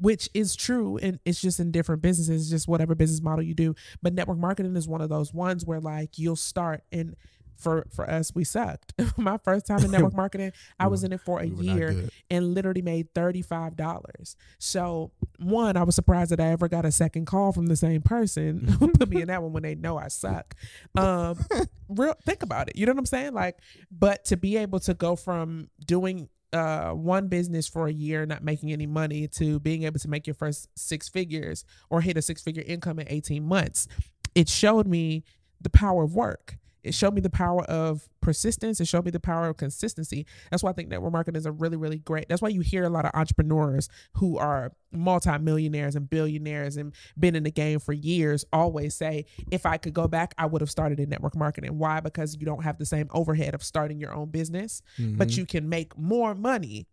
which is true. And it's just in different businesses, just whatever business model you do. But network marketing is one of those ones where like you'll start and for us, we sucked. My first time in network marketing, I was in it for a year and literally made $35. So one, I was surprised that I ever got a second call from the same person who put me in that one when they know I suck. Think about it. You know what I'm saying? Like, but to be able to go from doing one business for a year, not making any money, to being able to make your first 6 figures or hit a 6-figure income in 18 months, it showed me the power of work. It showed me the power of persistence. It showed me the power of consistency. That's why I think network marketing is a really, really great. That's why you hear a lot of entrepreneurs who are multimillionaires and billionaires and been in the game for years always say, if I could go back, I would have started in network marketing. Why? Because you don't have the same overhead of starting your own business, but you can make more money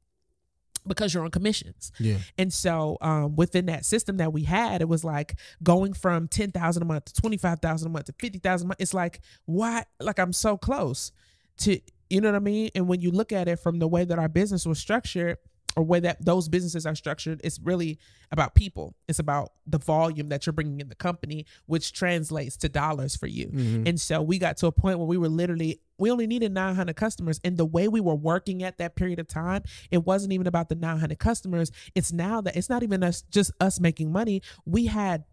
because you're on commissions. Yeah. And so within that system that we had, it was like going from 10,000 a month to 25,000 a month to 50,000 a month. It's like, why? Like I'm so close to, you know what I mean? And when you look at it from the way that our business was structured, or way that those businesses are structured, it's really about people. It's about the volume that you're bringing in the company, which translates to dollars for you. And so we got to a point where we only needed 900 customers. And the way we were working at that period of time, it wasn't even about the 900 customers. It's now that it's not even just us making money. We had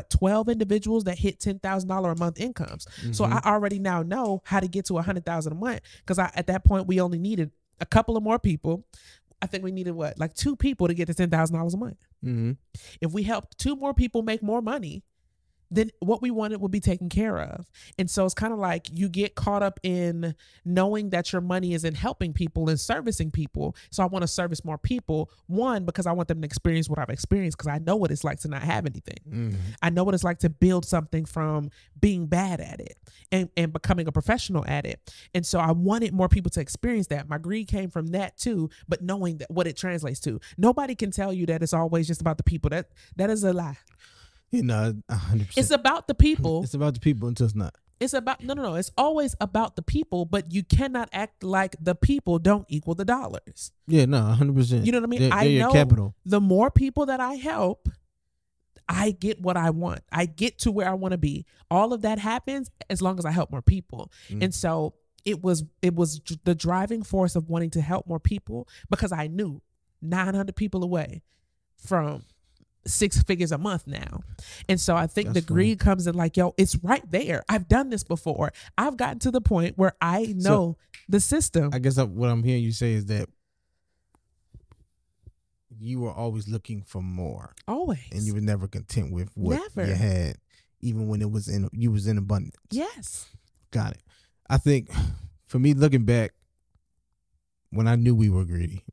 12 individuals that hit $10,000 a month incomes. So I already now know how to get to 100,000 a month, because at that point we only needed a couple of more people. I think we needed 2 people to get to $10,000 a month. If we helped 2 more people make more money, then what we wanted would be taken care of. And so it's kind of like you get caught up in knowing that your money is in helping people and servicing people. So I want to service more people. One, because I want them to experience what I've experienced, because I know what it's like to not have anything. I know what it's like to build something from being bad at it and becoming a professional at it. And so I wanted more people to experience that. My greed came from that too, but knowing that what it translates to. Nobody can tell you that it's always just about the people. That is a lie. You know, 100%. It's about the people. It's about the people until it's not. It's about, no. It's always about the people, but you cannot act like the people don't equal the dollars. Yeah, no, 100%. You know what I mean? They're your capital. The more people that I help, I get what I want. I get to where I want to be. All of that happens as long as I help more people. And so it was the driving force of wanting to help more people, because I knew 900 people away from 6 figures a month now. And so I think the greed comes in like, yo, it's right there. I've done this before. I've gotten to the point where I know the system. I guess what I'm hearing you say is that you were always looking for more. Always. And you were never content with what you had, even when you was in abundance. Yes. Got it. I think for me, looking back, when I knew we were greedy,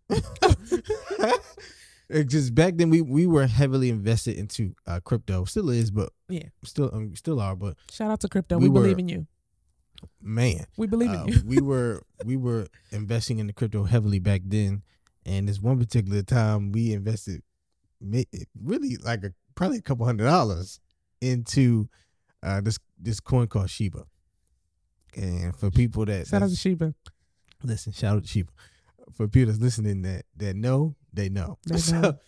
just back then we were heavily invested into crypto. Still is, but still are. But shout out to crypto. We believe in you, man. We believe in you. we were investing in the crypto heavily back then, and this one particular time we invested really probably a couple $100 into this coin called Shiba. And for people that shout out to Shiba. Listen, shout out to Shiba. For people that's listening that know, they know. So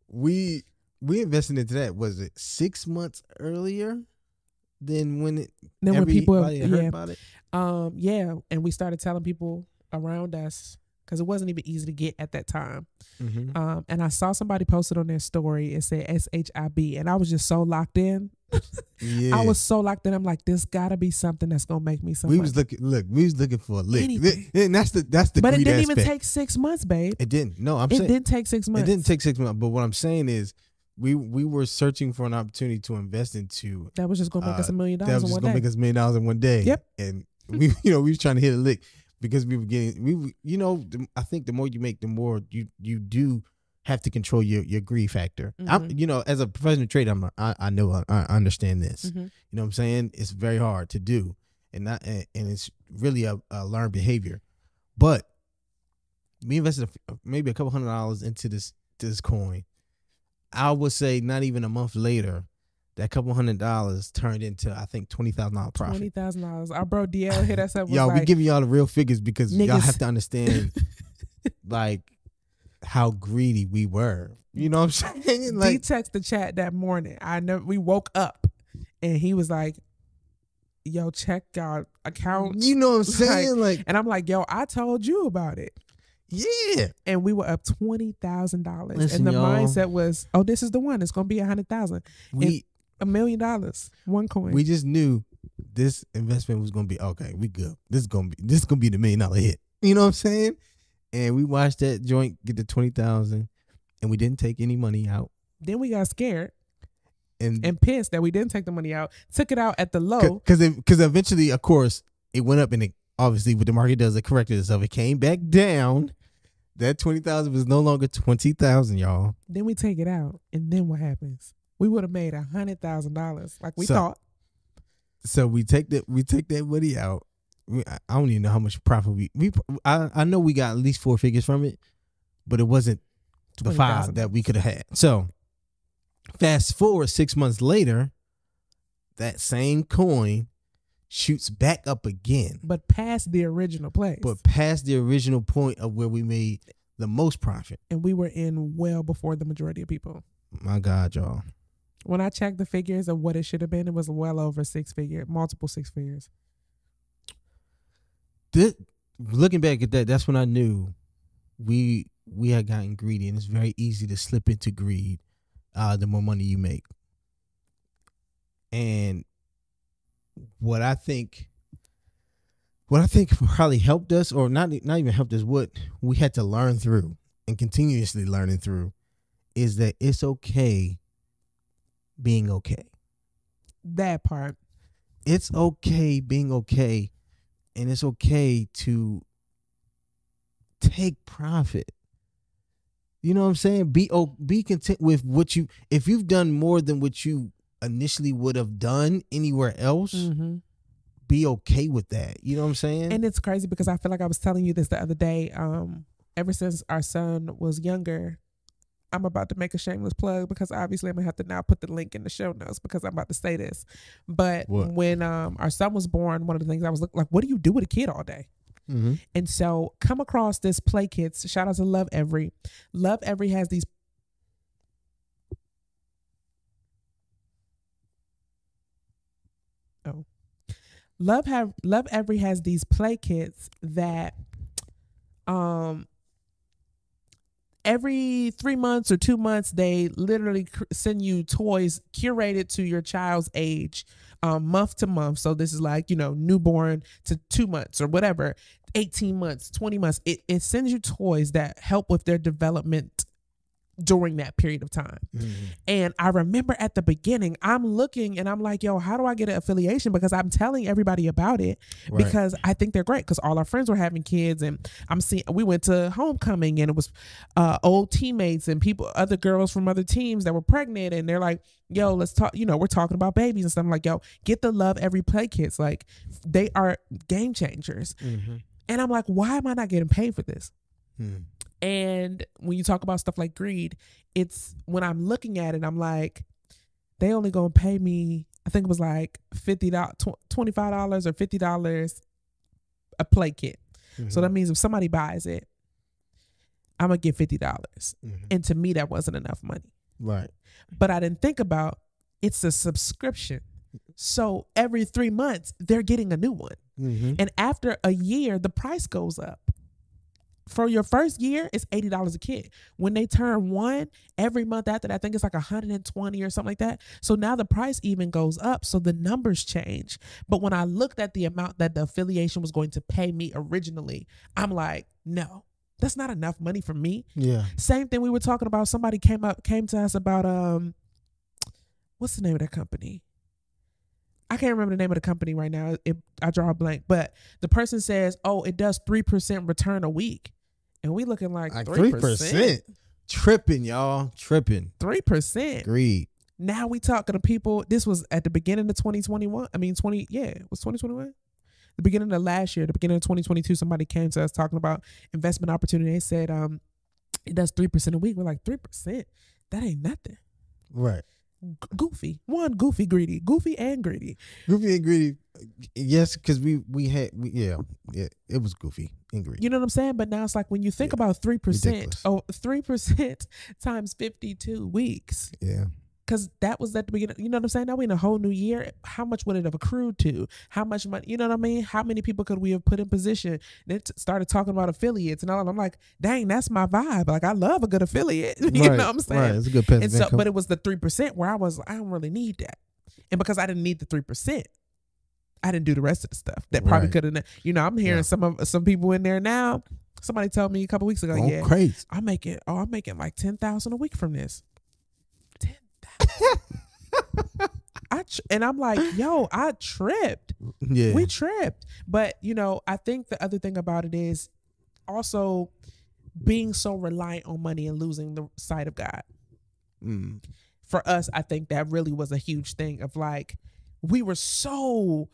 we invested into that. Was it 6 months earlier than when people heard about it? And we started telling people around us, because it wasn't even easy to get at that time. And I saw somebody posted on their story. It said SHIB, and I was just so locked in. Yeah. I was so locked in. I'm like, this gotta be something that's gonna make me something. We was looking for a lick. And that's the but greed it didn't aspect. even take 6 months, babe. It didn't. No, it didn't take 6 months. It didn't take 6 months. But what I'm saying is we were searching for an opportunity to invest into that was just gonna make us $1 million. That was just gonna make us $1 million in one day. Yep. And we was trying to hit a lick. because we were getting I think the more you make, the more you do have to control your greed factor. Mm-hmm. As a professional trader, I know I understand this. Mm-hmm. You know what I'm saying? It's very hard to do, and it's really a learned behavior. But we invested maybe a couple $100 into this coin. I would say not even a month later, that couple $100 turned into, I think, $20,000 profit. $20,000. Our bro DL hit us up. Was y'all, like, we giving y'all the real figures because niggas. y'all have to understand, like, how greedy we were. You know what I'm saying? Like, he texted the chat that morning. I know we woke up and he was like, "Yo, check our accounts." You know what I'm saying? Like, and I'm like, "Yo, I told you about it." Yeah. And we were up $20,000. And the y'all, mindset was, oh, this is the one. It's gonna be 100,000. $1 million. One coin. We just knew this investment was gonna be okay. We good. This is gonna be the $1 million hit. You know what I'm saying? And we watched that joint get to 20,000, and we didn't take any money out. Then we got scared and pissed that we didn't take the money out. Took it out at the low because eventually, of course, it went up, and it obviously what the market does, it corrected itself. It came back down. That 20,000 was no longer 20,000, y'all. Then we take it out, and then what happens? We would have made $100,000 like we thought. So we take that money out. I don't even know how much profit I know we got at least 4 figures from it, but it wasn't the 5 that we could have had. So fast forward 6 months later, that same coin shoots back up again. But past the original place. But past the original point of where we made the most profit. And we were in well before the majority of people. My God, y'all. When I checked the figures of what it should have been, it was well over multiple 6 figures. Looking back at that, that's when I knew we had gotten greedy, and it's very easy to slip into greed the more money you make. And what I think probably helped us, or not even helped us, what we had to learn through and continuously learning through, is that it's okay being okay. That part. It's okay being okay, and it's okay to take profit. You know what I'm saying? Be content with if you've done more than what you initially would have done anywhere else. Mm-hmm. Be okay with that. You know what I'm saying? And it's crazy because I feel like I was telling you this the other day. Ever since our son was younger, I'm about to make a shameless plug because obviously I'm gonna have to now put the link in the show notes because I'm about to say this. But when our son was born, one of the things I was like, what do you do with a kid all day? Mm-hmm. And so come across this Play Kits. Shout out to Love Every. Love Every has these. Love Every has these Play Kits that every 3 months or 2 months they literally send you toys curated to your child's age, month to month. So this is like, newborn to 2 months or whatever, 18 months, 20 months. It sends you toys that help with their development during that period of time. Mm-hmm. And I remember at the beginning, I'm looking and I'm like, yo, how do I get an affiliation? Because I'm telling everybody about it because I think they're great because all our friends were having kids, and we went to homecoming and it was old teammates and other girls from other teams that were pregnant, and they're like, yo, let's talk, we're talking about babies and stuff. I'm like, yo, get the Love Every Play Kits. Like, they are game changers. Mm-hmm. And I'm like, why am I not getting paid for this? Hmm. And when you talk about stuff like greed, it's when I'm looking at it, I'm like, they only gonna pay me, I think it was like $50, $25 or $50 a Play Kit. Mm-hmm. So that means if somebody buys it, I'm gonna get $50. Mm-hmm. And to me, that wasn't enough money. Right. But I didn't think about it's a subscription. So every 3 months, they're getting a new one. Mm-hmm. And after a year, the price goes up. For your first year, it's $80 a kid. When they turn 1, every month after that, I think it's like $120 or something like that. So now the price even goes up. So the numbers change. But when I looked at the amount that the affiliation was going to pay me originally, I'm like, no, that's not enough money for me. Yeah. Same thing we were talking about. Somebody came to us about, what's the name of that company? I can't remember the name of the company right now. I draw a blank, but the person says, "Oh, it does 3% return a week," and we looking like 3%. Tripping, y'all, tripping. 3%. Agreed. Now we talking to people. This was at the beginning of 2021. I mean, it was 2021. The beginning of last year, the beginning of 2022. Somebody came to us talking about investment opportunity. They said, it does 3% a week. We're like, 3%? That ain't nothing. Right. Goofy. Goofy and greedy. Yes, because it was goofy and greedy. You know what I'm saying? But now it's like when you think about 3%, ridiculous. 3% times 52 weeks. Yeah. Because that was at the beginning. You know what I'm saying? Now we in a whole new year. How much would it have accrued to? How much money? You know what I mean? How many people could we have put in position? Then started talking about affiliates and all. And I'm like, dang, that's my vibe. Like, I love a good affiliate. You know what I'm saying? Right. It's a good passive income. But it was the 3% where I was like, I don't really need that. And because I didn't need the 3%, I didn't do the rest of the stuff that probably could have. You know, I'm hearing some people in there now. Somebody told me a couple weeks ago, crazy. I'm making like $10,000 a week from this. And I'm like, yo, I tripped. Yeah, we tripped. But you know, I think the other thing about it is also being so reliant on money and losing the sight of God. For us, I think that really was a huge thing of like, we were so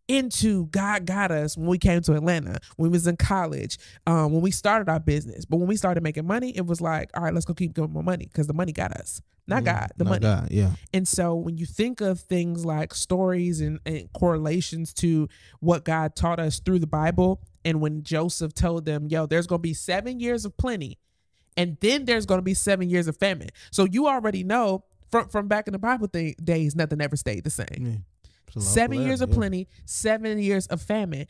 into God got us when we came to Atlanta, when we was in college, when we started our business. But when we started making money, it was like, all right, let's go keep getting more money because the money got us. Not God, the money. God, yeah. And so when you think of things like stories and correlations to what God taught us through the Bible, and when Joseph told them, yo, there's going to be 7 years of plenty, and then there's going to be 7 years of famine. So you already know from back in the Bible days, nothing ever stayed the same. 7 years of plenty, 7 years of famine.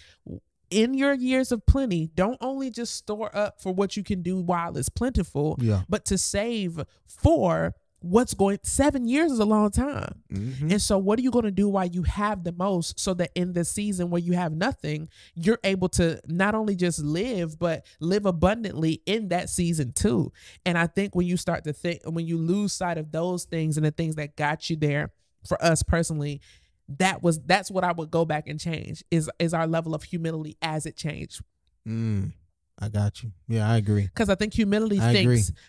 In your years of plenty, don't only just store up for what you can do while it's plentiful, but to save for what's going. 7 years is a long time. And so what are you going to do while you have the most, so that in the season where you have nothing, you're able to not only just live, but live abundantly in that season too. And I think when you start to think, when you lose sight of those things and the things that got you there, for us personally, that's what I would go back and change is our level of humility as it changed. I got you. Yeah, I agree. Because I think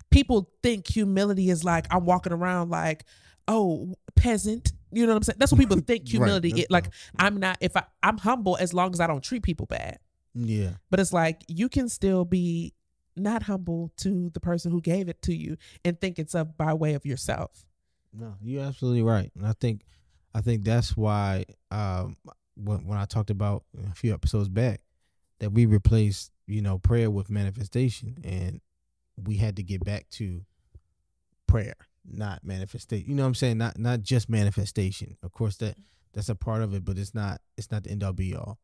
people think humility is like, I'm walking around like, oh, peasant. You know what I'm saying? That's what people think humility is. Like, I'm humble as long as I don't treat people bad. Yeah. But it's like, you can still be not humble to the person who gave it to you and think it's up by way of yourself. No, you're absolutely right. And I think that's why when I talked about a few episodes back that we replaced, prayer with manifestation, and we had to get back to prayer, not manifestation. You know what I'm saying? Not just manifestation. Of course that's a part of it, but it's not the end all be all.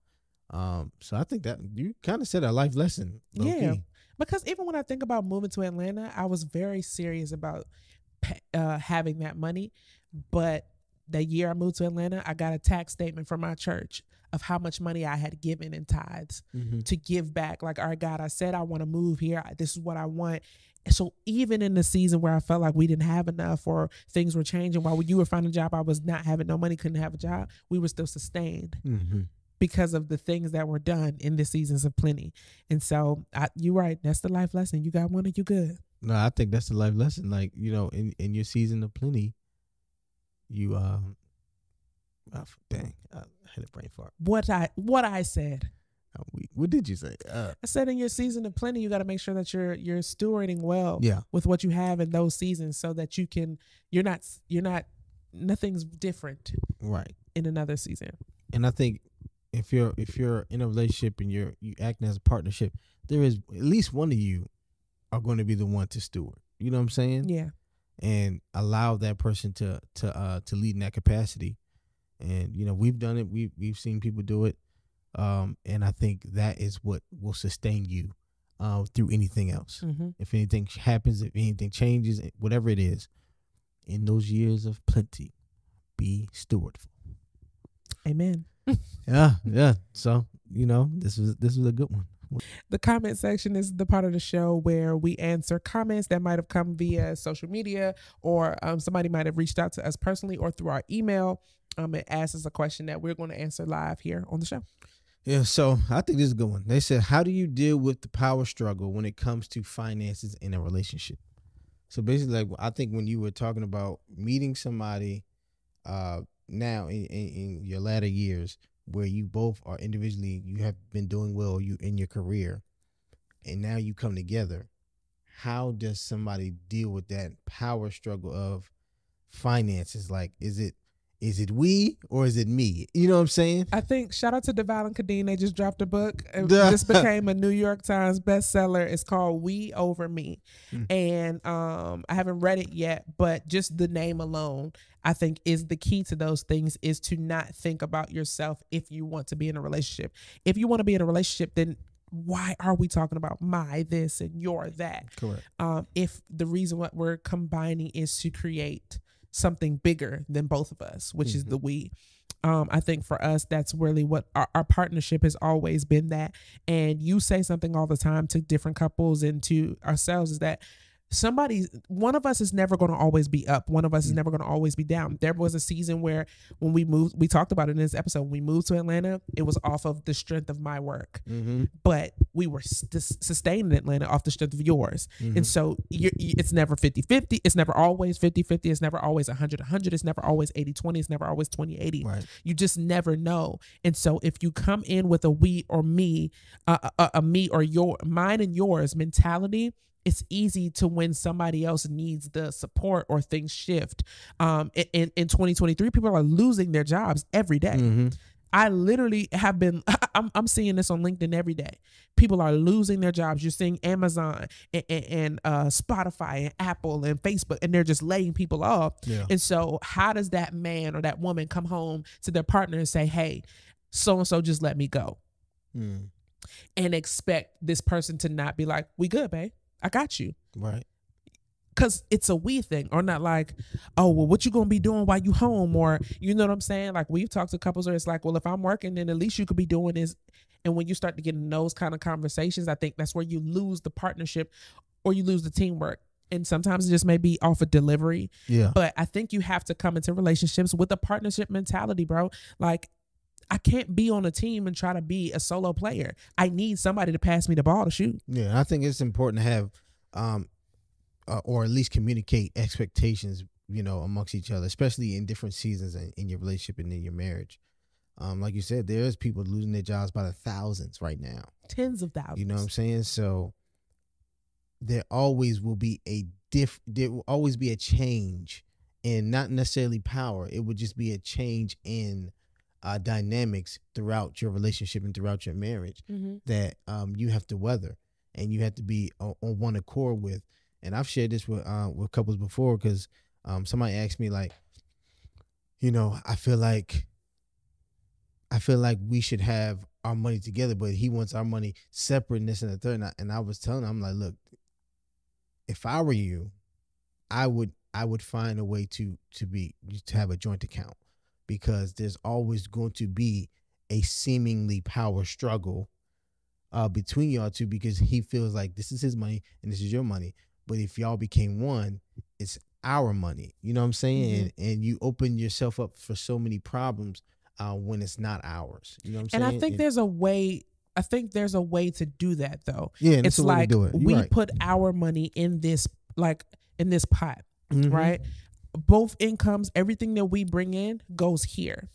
So I think that you kind of said a life lesson. Yeah, because even when I think about moving to Atlanta, I was very serious about having that money, but the year I moved to Atlanta, I got a tax statement from my church of how much money I had given in tithes to give back. Like, all right, God, I said I want to move here. This is what I want. So even in the season where I felt like we didn't have enough or things were changing, while you were finding a job, I was not having no money, couldn't have a job. We were still sustained because of the things that were done in the seasons of plenty. And so you're right. That's the life lesson. You got money, you good. No, I think that's the life lesson. Like, in your season of plenty, you dang, I had a brain fart. What I said. What did you say? I said in your season of plenty, you got to make sure that you're stewarding well with what you have in those seasons, so that you're not nothing's different right in another season. And I think if you're in a relationship and you acting as a partnership, there is at least one of you are going to be the one to steward. You know what I'm saying? Yeah. And allow that person to lead in that capacity. And we've done it. We've seen people do it. And I think that is what will sustain you through anything else. If anything happens, if anything changes, whatever it is, in those years of plenty, be stewardful. Amen. Yeah. So this was a good one. The comment section is the part of the show where we answer comments that might have come via social media, or somebody might have reached out to us personally or through our email. It asks us a question that we're going to answer live here on the show. Yeah, so I think this is a good one. They said, how do you deal with the power struggle when it comes to finances in a relationship? So basically, like, I think when you were talking about meeting somebody now in your latter years, where you both are individually, you have been doing well, you in your career, and now you come together, how does somebody deal with that power struggle of finances? Like, is it we or is it me? You know what I'm saying? I think shout out to Deval and Kadeen. They just dropped a book. This became a New York Times bestseller. It's called We Over Me. And I haven't read it yet, but just the name alone, I think, is the key to those things, is to not think about yourself if you want to be in a relationship. If you want to be in a relationship, then why are we talking about my this and your that? Correct. If the reason what we're combining is to create something bigger than both of us, which is the we. I think for us, that's really what our partnership has always been, that. And you say something all the time to different couples and to ourselves, is that one of us is never going to always be up. One of us is never going to always be down. There was a season where when we moved, we talked about it in this episode, when we moved to Atlanta, it was off of the strength of my work, but we were sustained in Atlanta off the strength of yours. And so it's never 50-50. It's never always 50-50. It's never always 100-100. It's never always 80-20. It's never always 20-80. Right. You just never know. And so if you come in with a we or me, a me or mine and yours mentality, it's easy to, when somebody else needs the support or things shift. In 2023, people are losing their jobs every day. I literally have been, I'm seeing this on LinkedIn every day. People are losing their jobs. You're seeing Amazon and Spotify and Apple and Facebook, and they're just laying people off. Yeah. And so how does that man or that woman come home to their partner and say, hey, so-and-so just let me go? And expect this person to not be like, we good, babe. I got you. Right. Because it's a we thing, or not like, oh, well, what you going to be doing while you home? Or, you know what I'm saying? Like, we've talked to couples where it's like, well, if I'm working, then at least you could be doing this. And when you start to get in those kind of conversations, I think that's where you lose the partnership or you lose the teamwork. And sometimes it just may be off of delivery. Yeah. But I think you have to come into relationships with a partnership mentality, bro. Like, I can't be on a team and try to be a solo player. I need somebody to pass me the ball to shoot. Yeah, I think it's important to have, or at least communicate expectations, amongst each other, especially in different seasons in your relationship and in your marriage. Like you said, there's people losing their jobs by the thousands right now. Tens of thousands. You know what I'm saying? So there always will be there will always be a change, and not necessarily power. It would just be a change in dynamics throughout your relationship and throughout your marriage that you have to weather, and you have to be on one accord with. And I've shared this with couples before, because somebody asked me, like, I feel like we should have our money together, but he wants our money separate and this and the third. And I was telling him, I'm like, look, if I were you, I would find a way to have a joint account, because there's always going to be a seemingly power struggle between y'all two, because he feels like this is his money and this is your money. But if y'all became one, it's our money. You know what I'm saying? And you open yourself up for so many problems when it's not ours. You know what I'm saying? And I think there's a way. I think there's a way to do that, though. Yeah, it's like we put our money in this, in this pot, right? Both incomes, everything that we bring in goes here.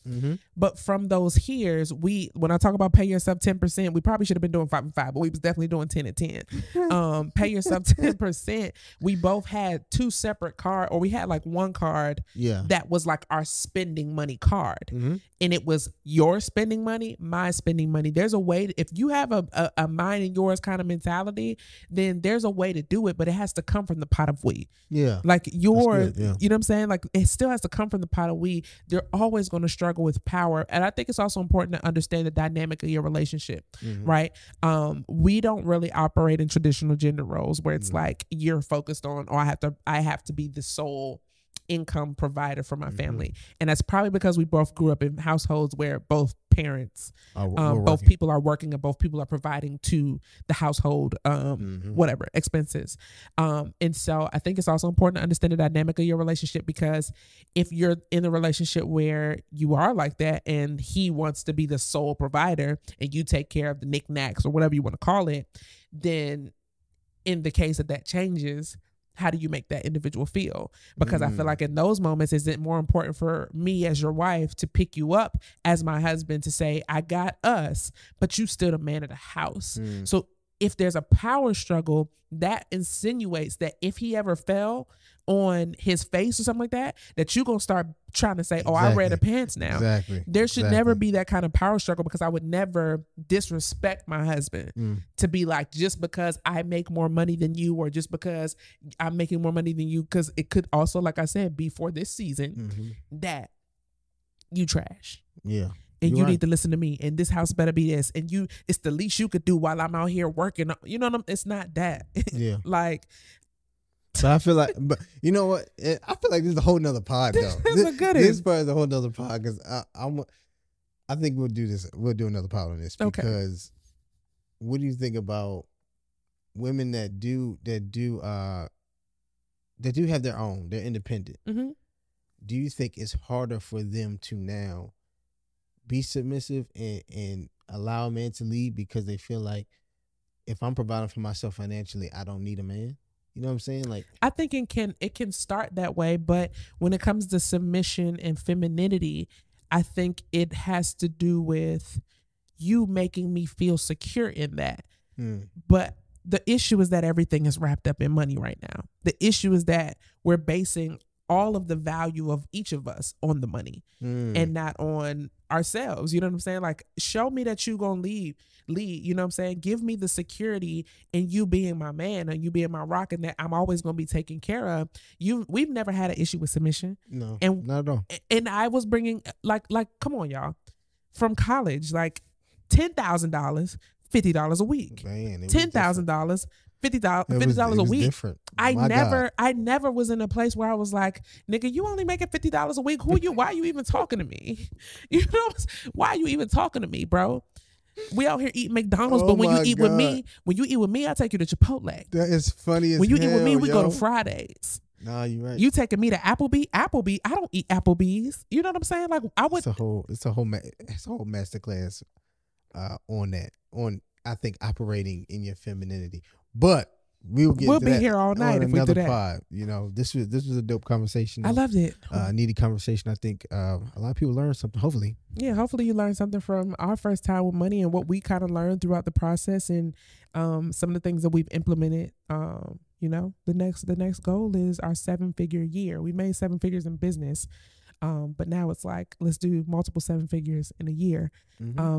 But from those here's, when I talk about pay yourself 10%, we probably should have been doing 5 and 5, but we was definitely doing 10 and 10. Pay yourself 10%. We both had 2 separate cards, or we had like one card that was like our spending money card. And it was your spending money, my spending money. There's a way, if you have a mine and yours kind of mentality, then there's a way to do it, but it has to come from the pot of we. Yeah. Like you know what I'm saying? Like, it still has to come from the pot of we. They're always going to struggle with power. And I think it's also important to understand the dynamic of your relationship, right? We don't really operate in traditional gender roles where it's like you're focused on, I have to be the sole income provider for my family. And that's probably because we both grew up in households where both parents, both people are working and both people are providing to the household, whatever expenses. And so I think it's also important to understand the dynamic of your relationship, because if you're in a relationship where you are like that and he wants to be the sole provider and you take care of the knickknacks or whatever you want to call it, then in the case that changes, how do you make that individual feel? Because I feel like in those moments, is it more important for me as your wife to pick you up as my husband to say, I got us, but you still the man of the house. So if there's a power struggle, that insinuates that if he ever fell on his face or something like that, that you're going to start trying to say, oh, I read the pants now. There should never be that kind of power struggle, because I would never disrespect my husband to be like, just because I make more money than you, or just because I'm making more money than you, because it could also, like I said, be for this season that you trash. Yeah. And you need to listen to me, and this house better be this, and it's the least you could do while I'm out here working. You know what I'm, it's not that. Yeah. Like, so I feel like, but you know what? I feel like this is a whole nother pod, though. This part is a whole nother pod, because I think we'll do this. We'll do another pod on this, because what do you think about women that do have their own, they're independent? Do you think it's harder for them to now be submissive and allow a man to lead, because they feel like, if I'm providing for myself financially, I don't need a man? You know what I'm saying? Like, I think it can start that way, but when it comes to submission and femininity, I think it has to do with you making me feel secure in that. But the issue is that everything is wrapped up in money right now. The issue is that we're basing all of the value of each of us on the money and not on ourselves. You know what I'm saying? Like, show me that you gonna lead, you know what I'm saying? Give me the security in you being my man and you being my rock, and that I'm always gonna be taken care of. We've never had an issue with submission. No, and not at all. And I was bringing, like, come on, y'all, from college, like $10,000, $50 a week. Man, $10,000, $50 a week. Different. I never was in a place where I was like, nigga, you only making $50 a week. Why are you even talking to me? You know, why are you even talking to me, bro? We out here eating McDonald's, but when you eat with me, I take you to Chipotle. That is funny as when you eat with me, we go to Fridays. Nah, you're right. You taking me to Applebee's? I don't eat Applebee's. You know what I'm saying? Like, I would. It's a whole masterclass on that. I think operating in your femininity, but we'll be here all night if we do that. Pod. You know, this was a dope conversation. I loved it. Needy conversation. I think a lot of people learned something. Hopefully, you learned something from our first time with money and what we kind of learned throughout the process, and some of the things that we've implemented. You know, the next goal is our 7-figure year. We made 7 figures in business. But now it's like, let's do multiple 7 figures in a year.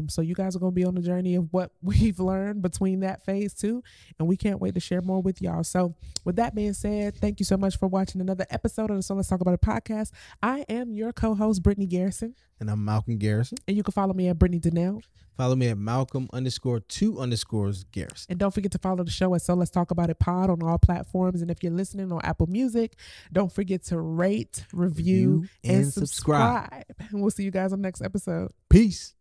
So you guys are going to be on the journey of what we've learned between that phase too. And we can't wait to share more with y'all. So with that being said, thank you so much for watching another episode of the So Let's Talk About It podcast. I am your co-host, Brittany Garrison. And I'm Malcolm Garrison. And you can follow me at Brittany Donnell. Follow me at Malcolm_2_Garrison. And don't forget to follow the show at So Let's Talk About It pod on all platforms. And if you're listening on Apple Music, don't forget to rate, review, and subscribe. And we'll see you guys on the next episode. Peace.